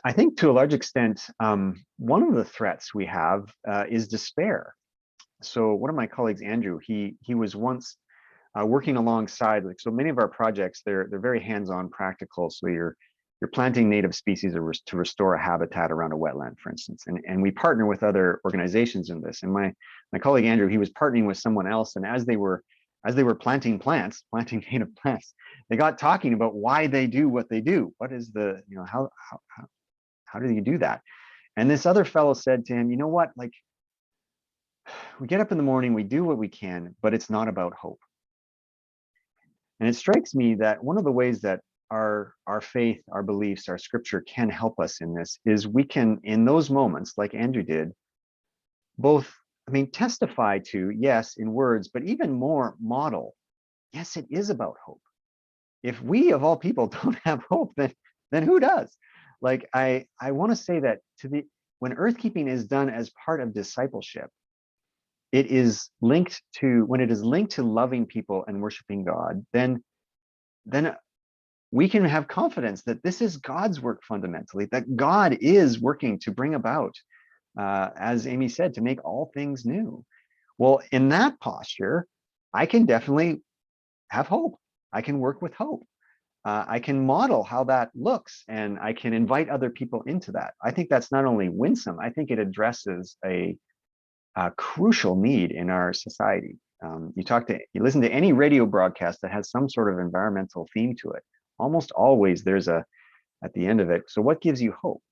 Speaker 6: I think to a large extent, one of the threats we have is despair. So one of my colleagues, Andrew, he was once working alongside, so many of our projects, they're very hands-on, practical. So you're planting native species to restore a habitat around a wetland, for instance. And we partner with other organizations in this. And my colleague Andrew, he was partnering with someone else. And as they were planting native plants, they got talking about why they do what they do. What is the, how do you do that? And this other fellow said to him, you know what, like, we get up in the morning, we do what we can, but it's not about hope. And it strikes me that one of the ways that our faith, our beliefs, our scripture can help us in this is we can, in those moments, like Andrew did, both, I mean, testify to, yes, in words, but even more model, yes, it is about hope. If we of all people don't have hope, then who does? Like, I want to say that when earthkeeping is done as part of discipleship, it is linked to, when it is linked to loving people and worshiping God, then we can have confidence that this is God's work fundamentally, that God is working to bring about, as Amy said, to make all things new. Well, in that posture, I can definitely have hope. I can work with hope. I can model how that looks, and I can invite other people into that. I think that's not only winsome, I think it addresses a crucial need in our society. You listen to any radio broadcast that has some sort of environmental theme to it. Almost always there's at the end of it. So what gives you hope?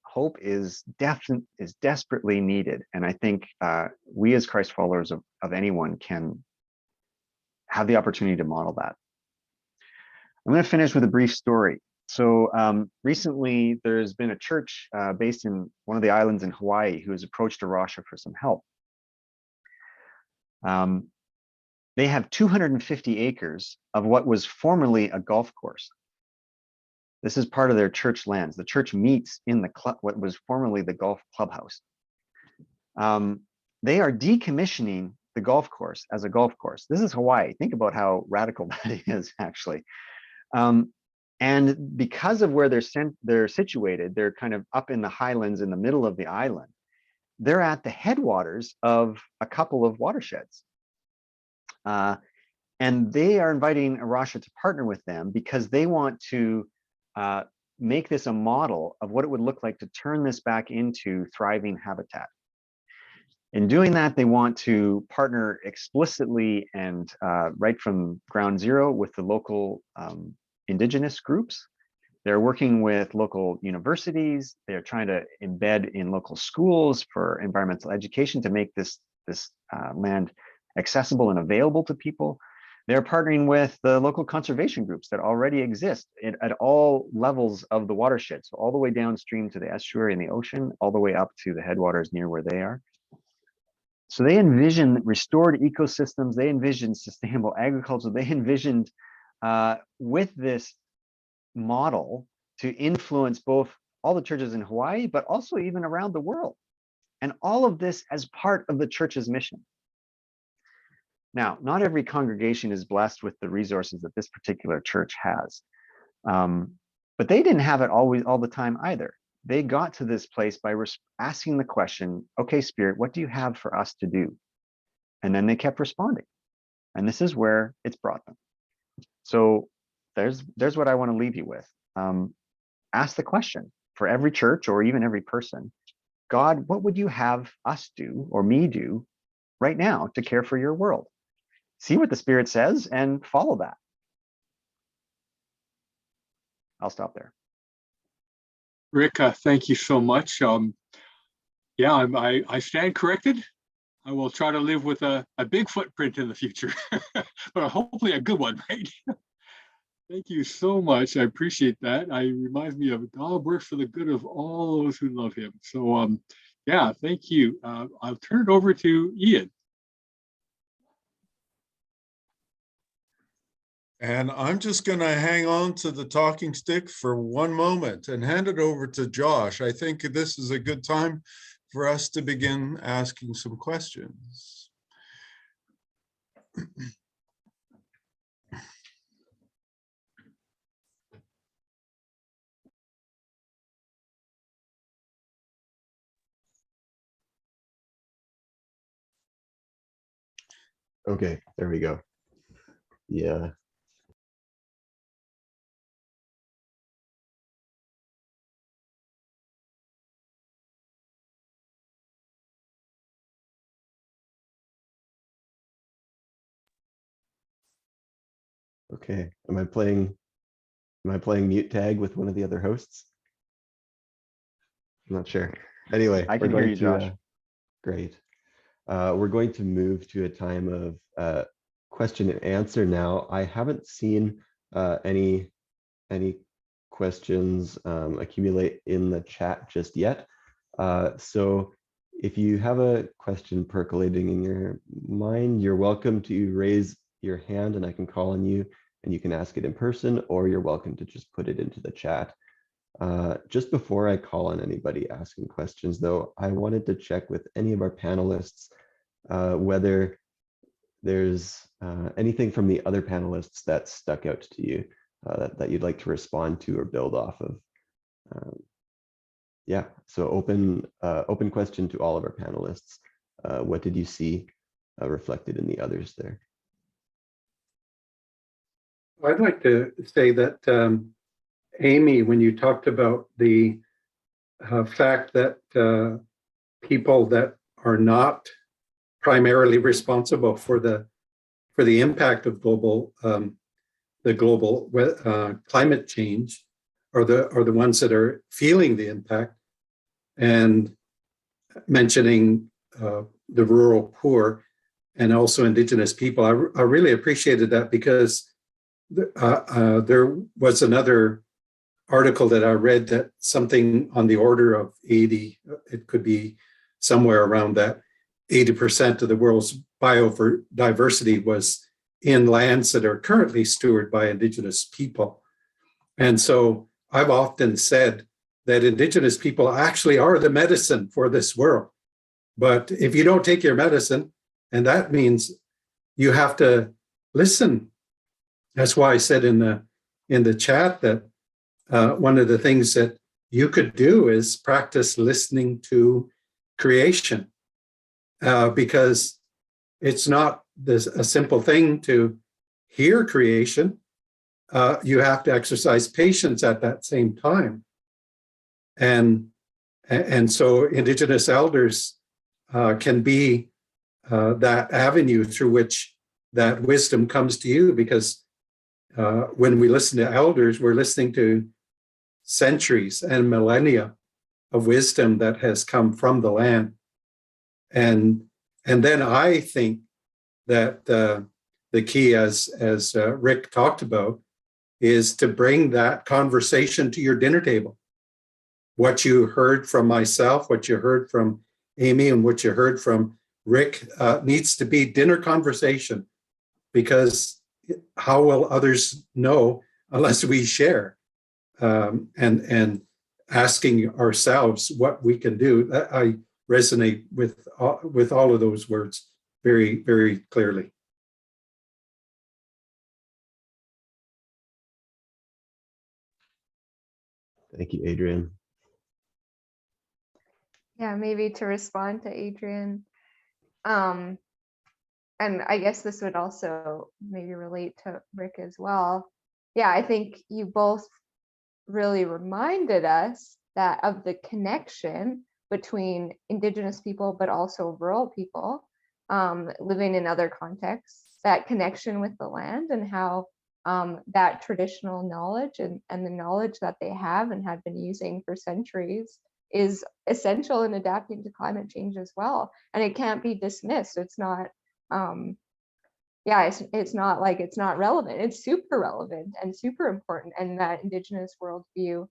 Speaker 6: Hope is desperately needed. And I think we as Christ followers of anyone can have the opportunity to model that. I'm going to finish with a brief story. So recently there's been a church based in one of the islands in Hawaii who has approached A Rocha for some help. They have 250 acres of what was formerly a golf course. This is part of their church lands. The church meets in what was formerly the golf clubhouse. They are decommissioning the golf course as a golf course. This is Hawaii. Think about how radical that is, actually. And because of where they're situated, they're kind of up in the highlands in the middle of the island. They're at the headwaters of a couple of watersheds. And they are inviting A Rocha to partner with them because they want to make this a model of what it would look like to turn this back into thriving habitat. In doing that, they want to partner explicitly and right from ground zero with the local indigenous groups. They're working with local universities. They're trying to embed in local schools for environmental education to make this land accessible and available to people. They're partnering with the local conservation groups that already exist at all levels of the watershed. So all the way downstream to the estuary and the ocean, all the way up to the headwaters near where they are. So they envision restored ecosystems. They envisioned sustainable agriculture. They envisioned with this model to influence both all the churches in Hawaii, but also even around the world. And all of this as part of the church's mission. Now, not every congregation is blessed with the resources that this particular church has. But they didn't have it all the time either. They got to this place by asking the question, okay, Spirit, what do you have for us to do? And then they kept responding. And this is where it's brought them. So there's what I want to leave you with. Ask the question for every church or even every person, God, what would you have us do or me do right now to care for your world? See what the Spirit says and follow that. I'll stop there.
Speaker 5: Rick, thank you so much. Yeah, I stand corrected. I will try to live with a big footprint in the future, but hopefully a good one, right? Thank you so much. I appreciate that. It reminds me of God works for the good of all those who love him. So yeah, thank you. I'll turn it over to Ian.
Speaker 1: And I'm just going to hang on to the talking stick for one moment and hand it over to Josh. I think this is a good time for us to begin asking some questions.
Speaker 7: Okay, there we go. Yeah. Okay, am I playing mute tag with one of the other hosts? I'm not sure. Anyway,
Speaker 6: I can hear you, Josh.
Speaker 7: Great. We're going to move to a time of question and answer now. I haven't seen any any questions accumulate in the chat just yet. So if you have a question percolating in your mind, you're welcome to raise your hand and I can call on you and you can ask it in person, or you're welcome to just put it into the chat. Just before I call on anybody asking questions, though, I wanted to check with any of our panelists whether there's anything from the other panelists that stuck out to you that you'd like to respond to or build off of. Yeah, so open question to all of our panelists. What did you see reflected in the others there?
Speaker 3: I'd like to say that, Amy, when you talked about the fact that people that are not primarily responsible for the impact of the global climate change are the ones that are feeling the impact, and mentioning the rural poor and also Indigenous people. I really appreciated that, because there was another article that I read that something on the order of 80, it could be somewhere around that, 80% of the world's biodiversity was in lands that are currently stewarded by Indigenous people. And so I've often said that Indigenous people actually are the medicine for this world. But if you don't take your medicine, and that means you have to listen. That's why I said in the chat that one of the things that you could do is practice listening to creation, because it's not a simple thing to hear creation. You have to exercise patience at that same time. And so Indigenous elders can be that avenue through which that wisdom comes to you, because when we listen to elders, we're listening to centuries and millennia of wisdom that has come from the land. And then I think that the key, as Rick talked about, is to bring that conversation to your dinner table. What you heard from myself, what you heard from Amy, and what you heard from Rick needs to be dinner conversation, because how will others know unless we share? And asking ourselves what we can do. I resonate with all of those words very, very clearly.
Speaker 7: Thank you, Adrian.
Speaker 4: Yeah, maybe to respond to Adrian. And I guess this would also maybe relate to Rick as well. Yeah, I think you both really reminded us that of the connection between Indigenous people, but also rural people living in other contexts, that connection with the land, and how that traditional knowledge and the knowledge that they have and have been using for centuries is essential in adapting to climate change as well. And it can't be dismissed. It's not, it's not like it's not relevant. It's super relevant and super important. And that Indigenous worldview,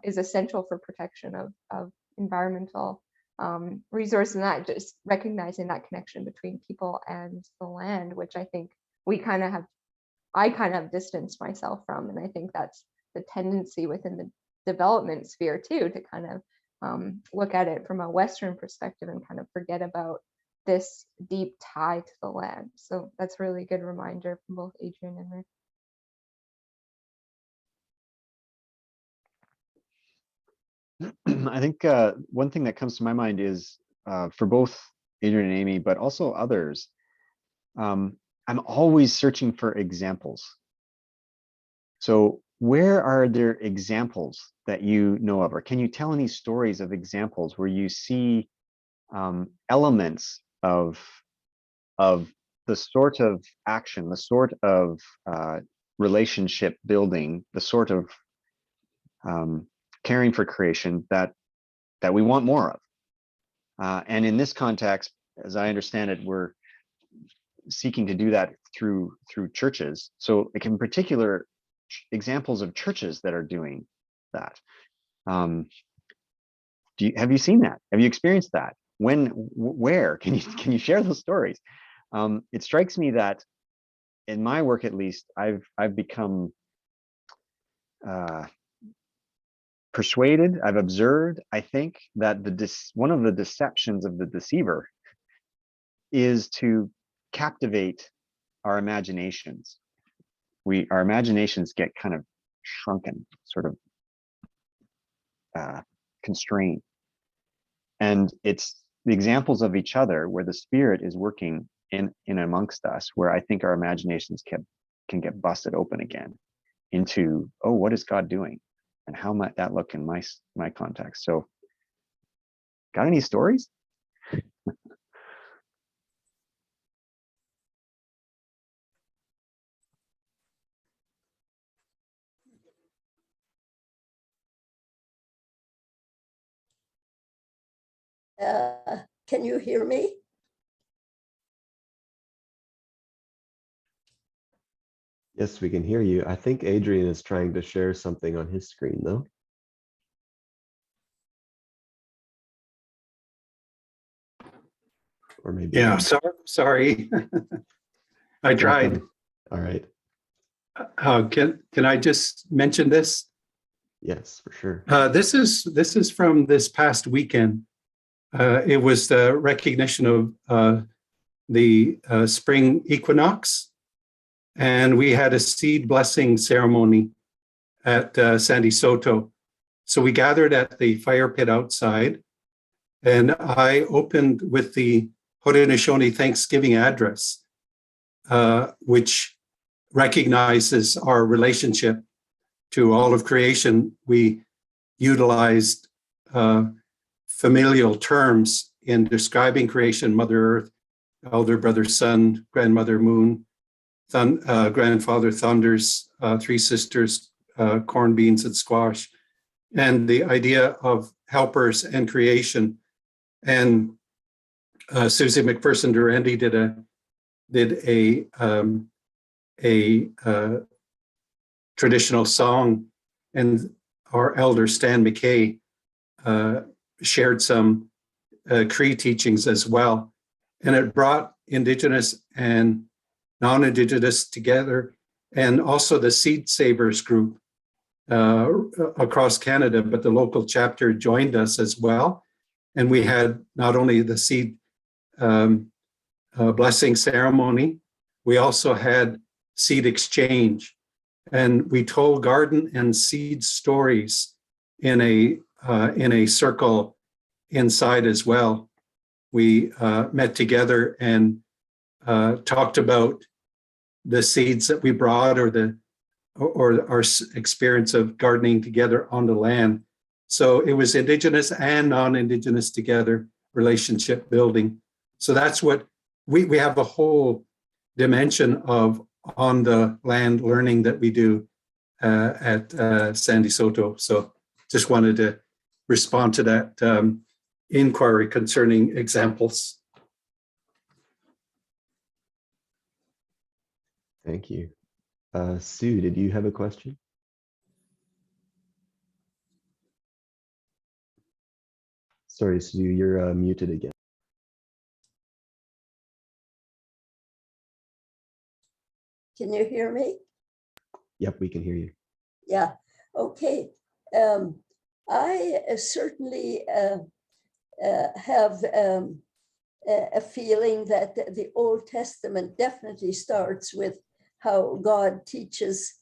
Speaker 4: is essential for protection of environmental resources, and that just recognizing that connection between people and the land, which I think I kind of distanced myself from. And I think that's the tendency within the development sphere too, to kind of look at it from a Western perspective and kind of forget about this deep tie to the land. So that's a really good reminder from both Adrian and Rick.
Speaker 6: I think one thing that comes to my mind is for both Adrian and Amy, but also others, I'm always searching for examples. So where are there examples that you know of, or can you tell any stories of examples where you see elements of the sort of action, the sort of relationship building, the sort of caring for creation that we want more of? And in this context, as I understand it, we're seeking to do that through churches. So like in particular, examples of churches that are doing that. Have you seen that? Have you experienced that? Where can you share those stories? It strikes me that in my work, at least, I've become persuaded, I've observed, I think, that one of the deceptions of the deceiver is to captivate our imaginations. Our imaginations get kind of shrunken, sort of constrained. And it's the examples of each other where the Spirit is working in amongst us, where I think our imaginations can get busted open again into, oh, what is God doing? And how might that look in my context? So, got any stories?
Speaker 8: Can you hear me?
Speaker 7: Yes, we can hear you. I think Adrian is trying to share something on his screen, though. Or maybe.
Speaker 3: Yeah, sorry. I tried.
Speaker 7: Welcome. All right.
Speaker 3: Can I just mention this?
Speaker 7: Yes, for sure.
Speaker 3: This is from this past weekend. It was the recognition of the spring equinox, and we had a seed blessing ceremony at Sandy Soto. So we gathered at the fire pit outside, and I opened with the Haudenosaunee Thanksgiving address, which recognizes our relationship to all of creation. We utilized familial terms in describing creation: Mother Earth, Elder Brother Sun, Grandmother Moon, Grandfather Thunders, Three Sisters, corn, beans, and squash, and the idea of helpers and creation. And Susie McPherson Durandi did a traditional song, and our elder Stan McKay shared some Cree teachings as well. And it brought Indigenous and non-Indigenous together, and also the Seed Savers group across Canada, but the local chapter joined us as well. And we had not only the seed blessing ceremony, we also had seed exchange. And we told garden and seed stories in a circle inside as well. We met together and talked about the seeds that we brought, or our experience of gardening together on the land. So it was Indigenous and non-Indigenous together, relationship building. So that's what we have, a whole dimension of on the land learning that we do at Sandy Soto. So just wanted to respond to that inquiry concerning examples.
Speaker 7: Thank you. Sue, did you have a question? Sorry, Sue, you're muted again.
Speaker 8: Can you hear me?
Speaker 7: Yep, we can hear you.
Speaker 8: Yeah, okay. I certainly have a feeling that the Old Testament definitely starts with how God teaches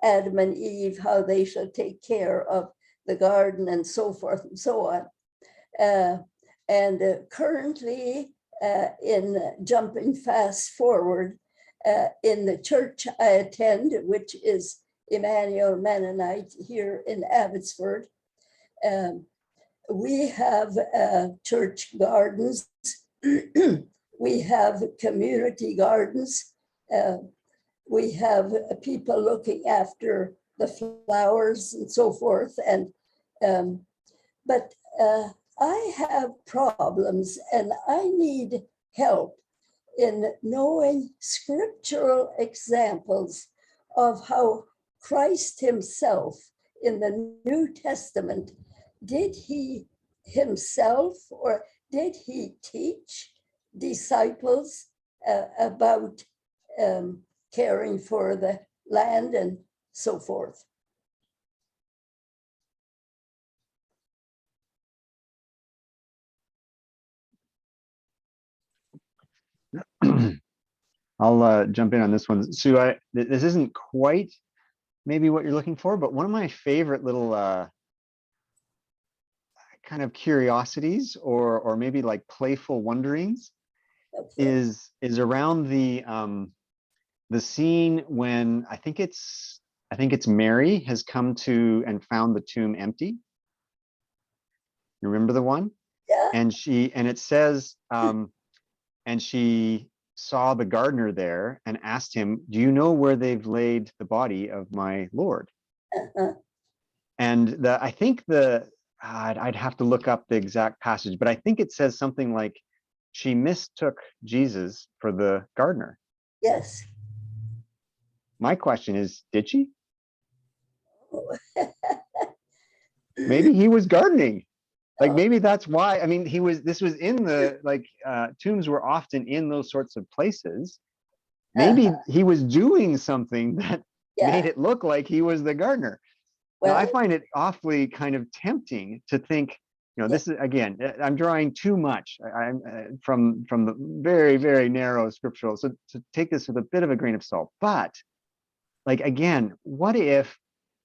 Speaker 8: Adam and Eve how they shall take care of the garden and so forth and so on. And currently, in jumping fast forward, in the church I attend, which is Emmanuel Mennonite here in Abbotsford, we have church gardens. We have community gardens. We have people looking after the flowers and so forth. And but I have problems, and I need help in knowing scriptural examples of how Christ himself in the New Testament, did he himself or did he teach disciples about caring for the land and so forth?
Speaker 6: I'll jump in on this one. Sue, this isn't quite maybe what you're looking for, but one of my favorite little kind of curiosities or maybe like playful wonderings
Speaker 8: Okay.
Speaker 6: is around the scene when I think it's Mary has come to and found the tomb empty. You remember the one?
Speaker 8: Yeah.
Speaker 6: And it says, and she saw the gardener there and asked him, "Do you know where they've laid the body of my Lord?"
Speaker 8: Uh-huh.
Speaker 6: And I think I'd have to look up the exact passage, but I think it says something like she mistook Jesus for the gardener.
Speaker 8: Yes.
Speaker 6: My question is, did she?
Speaker 8: Oh.
Speaker 6: Maybe he was gardening. Like maybe that's why. I mean, this was in the tombs were often in those sorts of places. Maybe he was doing something that made it look like he was the gardener. Now, I find it awfully kind of tempting to think, this is, again, I'm drawing too much I'm from the very, very narrow scriptural. So to take this with a bit of a grain of salt. But like, again, what if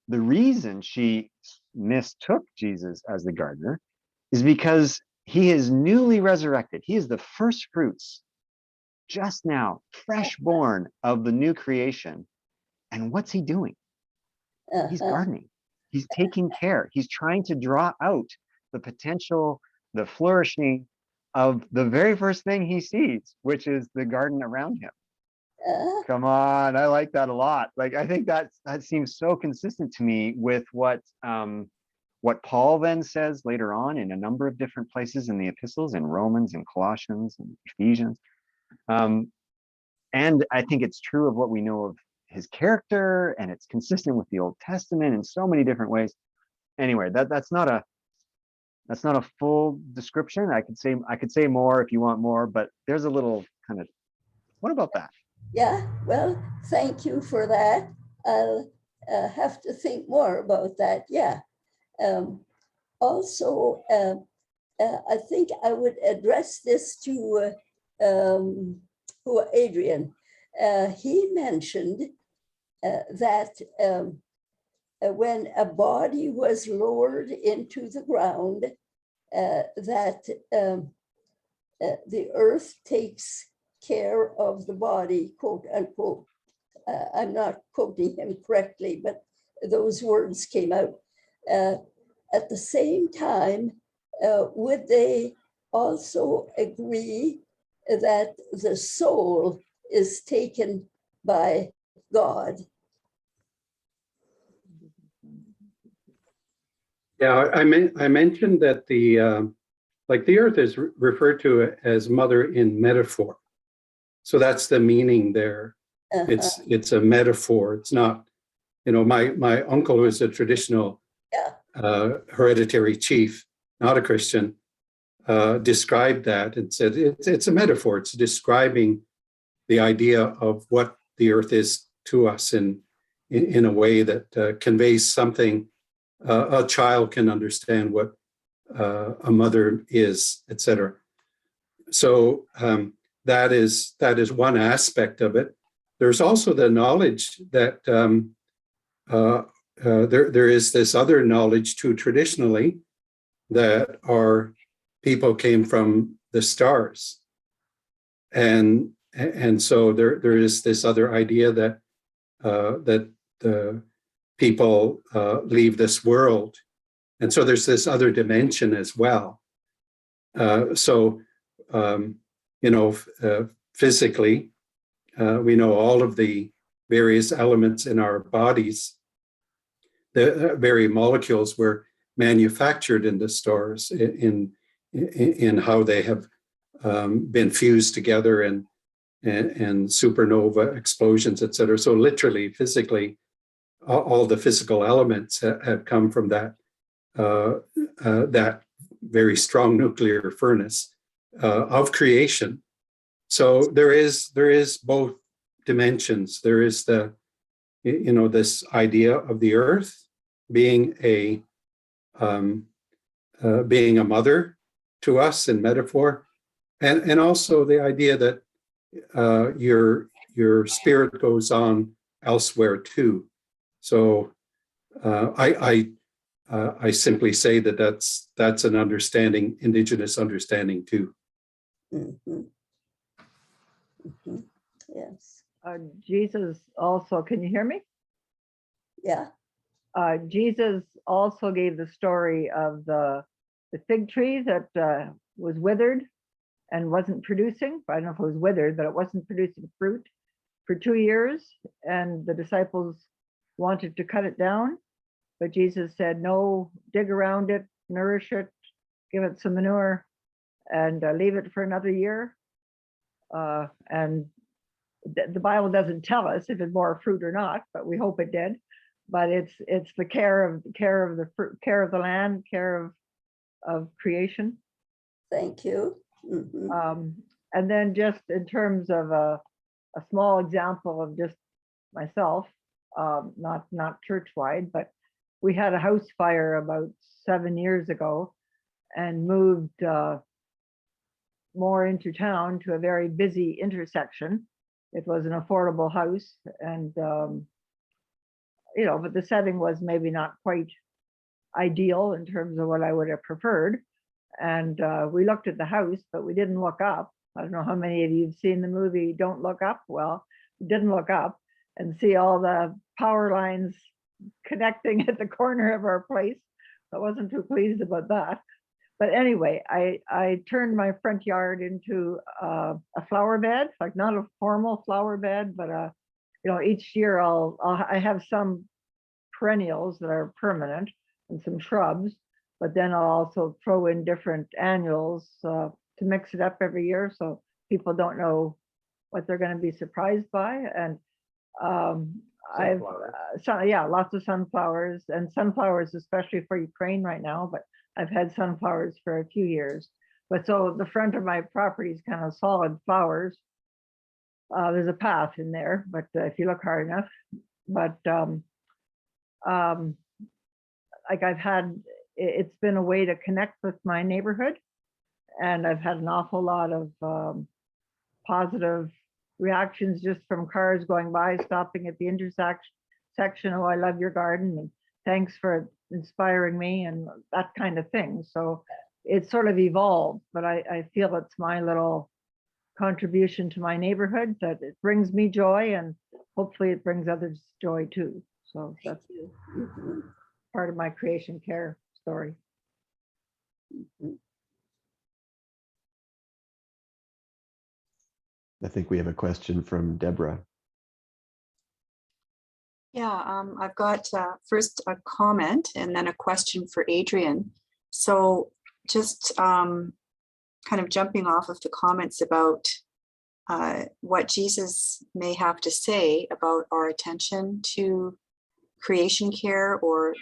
Speaker 6: the reason she mistook Jesus as the gardener is because he is newly resurrected. He is the first fruits, just now, fresh born of the new creation. And what's he doing? He's gardening. He's taking care. He's trying to draw out the potential, the flourishing of the very first thing he sees, which is the garden around him. Come on, I like that a lot. Like, I think that seems so consistent to me with what Paul then says later on in a number of different places in the epistles, in Romans and Colossians and Ephesians. And I think it's true of what we know of his character, and it's consistent with the Old Testament in so many different ways. Anyway, that's not a full description. I could say more if you want more, but there's a little kind of, what about that?
Speaker 8: Yeah, well, thank you for that. I'll have to think more about that. Yeah. Also, I think I would address this to Adrian. He mentioned that when a body was lowered into the ground, that the earth takes care of the body, quote unquote. I'm not quoting him correctly, but those words came out. At the same time, would they also agree that the soul is taken by God?
Speaker 3: Yeah, I mentioned that the earth is referred to as mother in metaphor. So that's the meaning there. It's a metaphor. It's not, my uncle was a traditional hereditary chief, not a Christian, described that and said it's a metaphor. It's describing the idea of what the earth is to us in a way that conveys something a child can understand what a mother is, etc. So that is one aspect of it. There's also the knowledge that there is this other knowledge too traditionally, that our people came from the stars, and so there is this other idea that the people leave this world, and so there's this other dimension as well. Physically, we know all of the various elements in our bodies. The very molecules were manufactured in the stars in how they have been fused together and supernova explosions, etc. So literally, physically, all the physical elements have come from that very strong nuclear furnace of creation. So there is both dimensions. There is this idea of the earth being a mother to us in metaphor, and also the idea that your spirit goes on elsewhere too. So I simply say that's an understanding, Indigenous understanding too.
Speaker 8: Mhm. Mhm. Yes,
Speaker 9: Jesus also, can you hear me?
Speaker 8: yeah,
Speaker 9: Jesus also gave the story of the fig tree that was withered and wasn't producing. I don't know if it was withered, but it wasn't producing fruit for 2 years. And the disciples wanted to cut it down, but Jesus said, no, dig around it, nourish it, give it some manure, and leave it for another year. And the Bible doesn't tell us if it bore fruit or not, but we hope it did. But it's the care of the fruit, care of the land, care of creation.
Speaker 8: thank you. Mhm.
Speaker 9: And then just in terms of a small example of just myself, not church-wide, but we had a house fire about 7 years ago and moved more into town to a very busy intersection. It was an affordable house, and but the setting was maybe not quite ideal in terms of what I would have preferred. And we looked at the house, but we didn't look up. I don't know how many of you have seen the movie Don't Look Up. Well, we didn't look up and see all the power lines connecting at the corner of our place. I wasn't too pleased about that. But anyway, I turned my front yard into a flower bed, like not a formal flower bed, but each year I have some perennials that are permanent and some shrubs, but then I'll also throw in different annuals to mix it up every year so people don't know what they're going to be surprised by. And I've lots of sunflowers, and sunflowers especially for Ukraine right now, but I've had sunflowers for a few years. But so the front of my property is kind of solid flowers. There's a path in there, but if you look hard enough, but like it's been a way to connect with my neighborhood, and I've had an awful lot of positive reactions just from cars going by, stopping at the intersection. Oh, I love your garden, and thanks for inspiring me, and that kind of thing. So it's sort of evolved, but I feel it's my little contribution to my neighborhood, that it brings me joy, and hopefully it brings others joy too. So that's
Speaker 8: Mhm.
Speaker 9: part of my creation care story.
Speaker 8: Mhm.
Speaker 7: I think we have a question from Deborah.
Speaker 10: Yeah, I've got first a comment and then a question for Adrian. So just kind of jumping off of the comments about what Jesus may have to say about our attention to creation care, or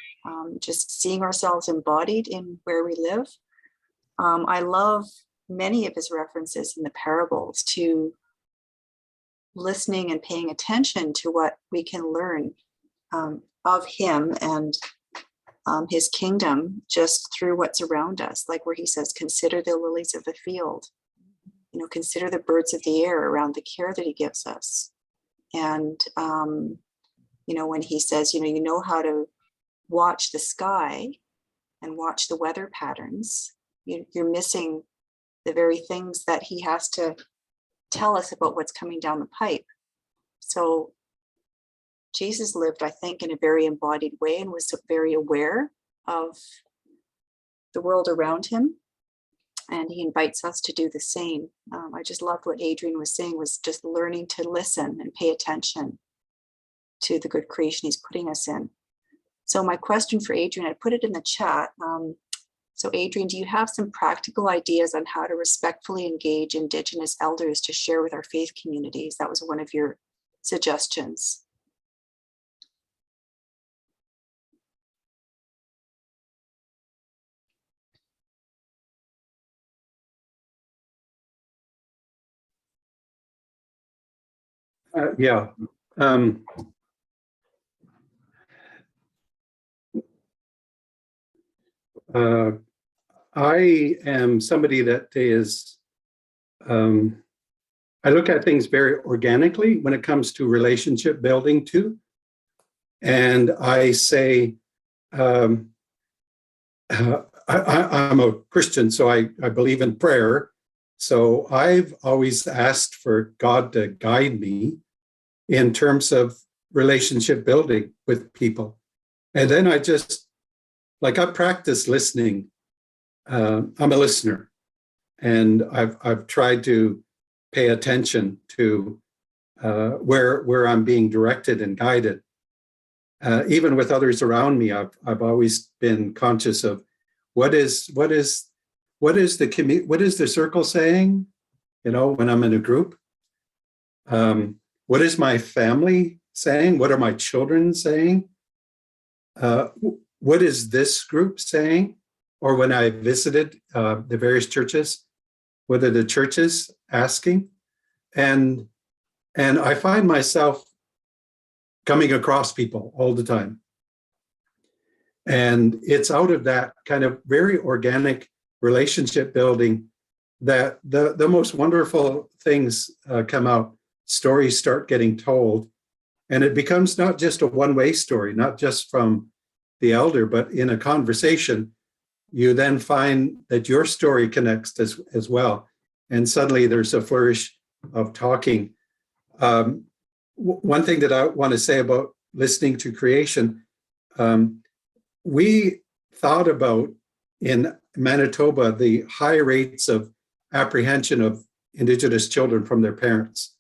Speaker 10: just seeing ourselves embodied in where we live. I love many of his references in the parables to listening and paying attention to what we can learn of him and his kingdom just through what's around us, like where he says, consider the lilies of the field, consider the birds of the air around the care that he gives us. And when he says, you know how to watch the sky and watch the weather patterns, you're missing the very things that he has to tell us about what's coming down the pipe. So Jesus lived, I think, in a very embodied way and was very aware of the world around him. And he invites us to do the same. I just loved what Adrian was saying, was just learning to listen and pay attention to the good creation he's putting us in. So my question for Adrian, I put it in the chat. So Adrian, do you have some practical ideas on how to respectfully engage Indigenous elders to share with our faith communities? That was one of your suggestions.
Speaker 3: Yeah. I am somebody that is, I look at things very organically when it comes to relationship building too. And I say, I'm a Christian, so I believe in prayer. So I've always asked for God to guide me in terms of relationship building with people. And then I practice listening. I'm a listener, and I've tried to pay attention to where I'm being directed and guided. Even with others around me, I've always been conscious of what is the circle saying, when I'm in a group. What is my family saying? What are my children saying? What is this group saying? Or when I visited the various churches, what are the churches asking? And I find myself coming across people all the time. And it's out of that kind of very organic relationship building that the most wonderful things come out. Stories start getting told, and it becomes not just a one-way story, not just from the elder, but in a conversation, you then find that your story connects as well. And suddenly there's a flourish of talking. One thing that I want to say about listening to creation, we thought about in Manitoba the high rates of apprehension of Indigenous children from their parents.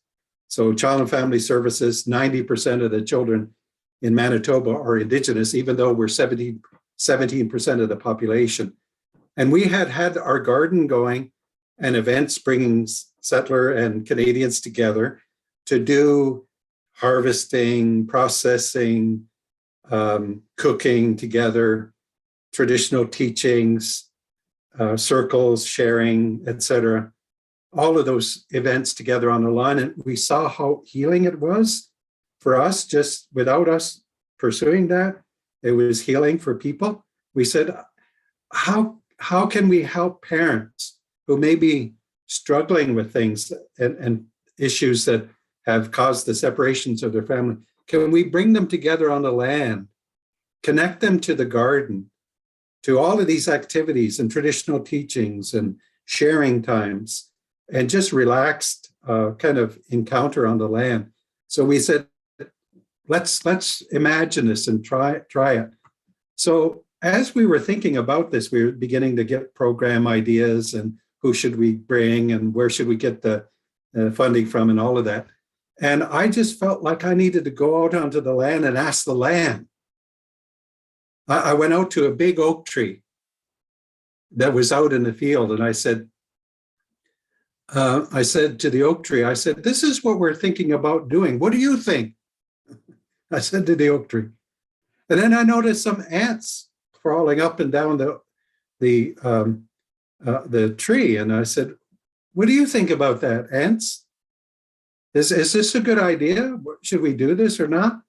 Speaker 3: So Child and Family Services, 90% of the children in Manitoba are Indigenous, even though we're 17% of the population. And we had our garden going and events bringing settler and Canadians together to do harvesting, processing, cooking together, traditional teachings, circles, sharing, etc. All of those events together on the line. And we saw how healing it was for us, just without us pursuing that. It was healing for people. We said, how can we help parents who may be struggling with things and issues that have caused the separations of their family? Can we bring them together on the land, connect them to the garden, to all of these activities and traditional teachings and sharing times, and just relaxed kind of encounter on the land? So we said, let's imagine this and try it. So as we were thinking about this, we were beginning to get program ideas and who should we bring and where should we get the funding from and all of that. And I just felt like I needed to go out onto the land and ask the land. I went out to a big oak tree that was out in the field, and I said to the oak tree, I said, this is what we're thinking about doing. What do you think? I said to the oak tree. And then I noticed some ants crawling up and down the tree. And I said, what do you think about that, ants? Is this a good idea? Should we do this or not?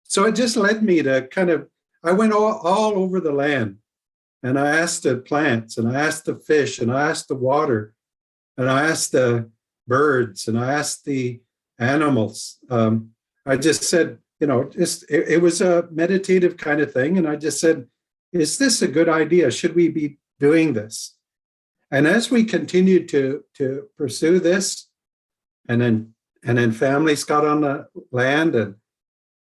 Speaker 3: So it just led me to I went all over the land, and I asked the plants, and I asked the fish, and I asked the water, and I asked the birds, and I asked the animals. I just said, it was a meditative kind of thing. And I just said, is this a good idea? Should we be doing this? And as we continued to pursue this, and then families got on the land, and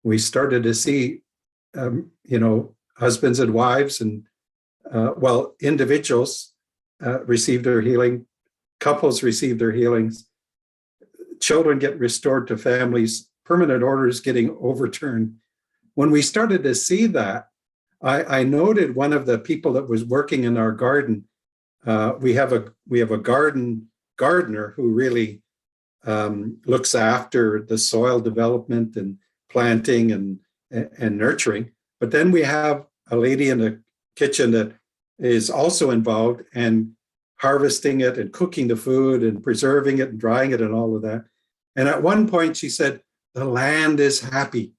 Speaker 3: we started to see, husbands and wives and, individuals received their healing, couples received their healings, children get restored to families, permanent orders getting overturned. When we started to see that, I noted one of the people that was working in our garden. We have a gardener who really looks after the soil development and planting and nurturing. But then we have a lady in the kitchen that is also involved and harvesting it and cooking the food and preserving it and drying it and all of that. And at one point she said, the land is happy.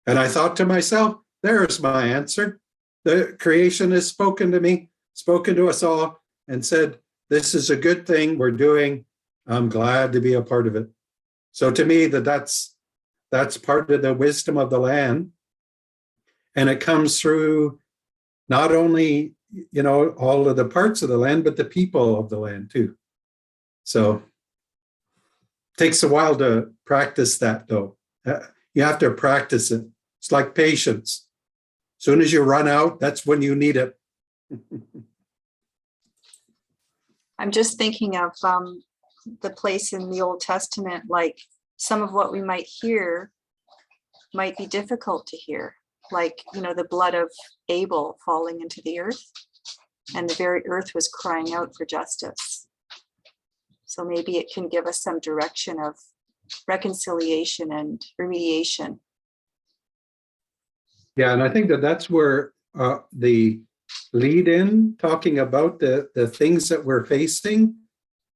Speaker 3: And I thought to myself, there's my answer. The creation has spoken to me, spoken to us all, and said, this is a good thing we're doing. I'm glad to be a part of it. So to me, that's part of the wisdom of the land. And it comes through not only, all of the parts of the land, but the people of the land too. So it takes a while to practice that though. You have to practice it. It's like patience. As soon as you run out, that's when you need it.
Speaker 10: I'm just thinking of the place in the Old Testament, like some of what we might hear might be difficult to hear, like, the blood of Abel falling into the earth, and the very earth was crying out for justice. So maybe it can give us some direction of reconciliation and remediation.
Speaker 3: Yeah, and I think that's where the lead in, talking about the things that we're facing,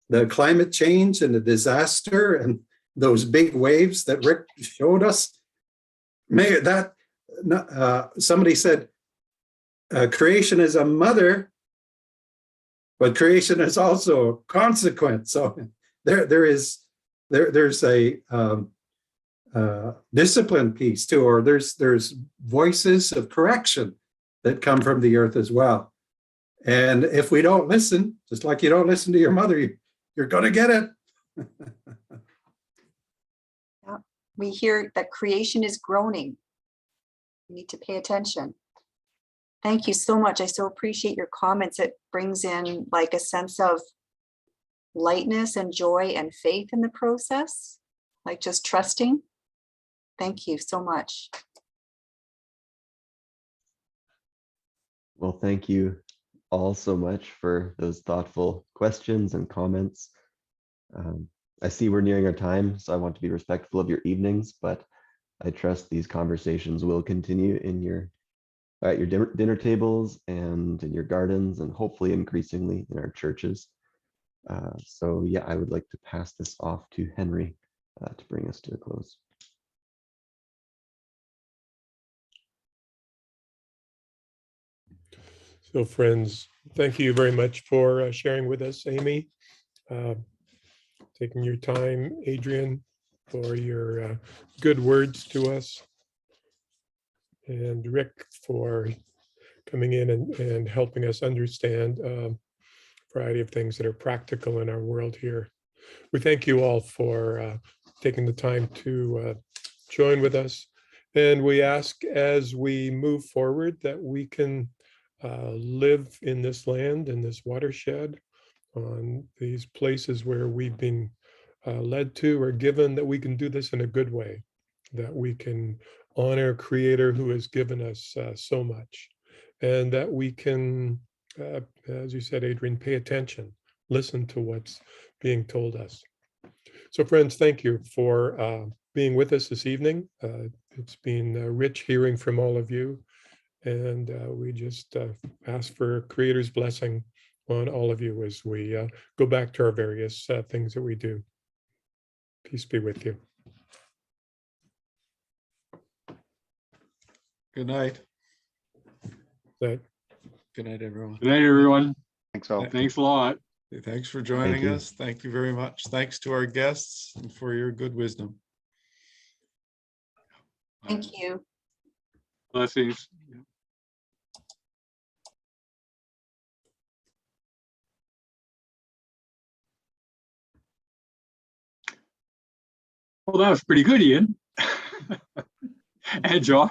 Speaker 3: the climate change and the disaster and those big waves that Rick showed us. Somebody said, creation is a mother, but creation is also a consequence. So there's a discipline piece too, or there's voices of correction that come from the earth as well. And if we don't listen, just like you don't listen to your mother, you're going to get it.
Speaker 10: Yeah. We hear that creation is groaning. We need to pay attention. Thank you so much. I so appreciate your comments. It brings in like a sense of lightness and joy and faith in the process, like just trusting. Thank you so much.
Speaker 7: Well, thank you all so much for those thoughtful questions and comments. I see we're nearing our time, so I want to be respectful of your evenings, but I trust these conversations will continue at your dinner tables and in your gardens, and hopefully increasingly in our churches. So yeah, I would like to pass this off to Henry to bring us to a close.
Speaker 11: So friends, thank you very much for sharing with us, Amy, taking your time, Adrian, for your good words to us, and Rick for coming in and helping us understand a variety of things that are practical in our world here. We thank you all for taking the time to join with us. And we ask as we move forward that we can live in this land, in this watershed, on these places where we've been led to or given, that we can do this in a good way, that we can honor Creator who has given us so much, and that we can, as you said, Adrian, pay attention, listen to what's being told us. So friends, thank you for being with us this evening. It's been rich hearing from all of you. And we just ask for Creator's blessing on all of you as we go back to our various things that we do. Peace be with you.
Speaker 1: Good night.
Speaker 11: That
Speaker 1: Good night, everyone.
Speaker 5: Good night, everyone.
Speaker 6: Thanks all.
Speaker 5: Thanks a lot.
Speaker 1: Thanks for joining
Speaker 7: you.
Speaker 1: us. Thank you very much. Thanks to our guests and for your good wisdom.
Speaker 10: Thank you.
Speaker 5: Blessings. Well, that was pretty good, Ian. And Josh.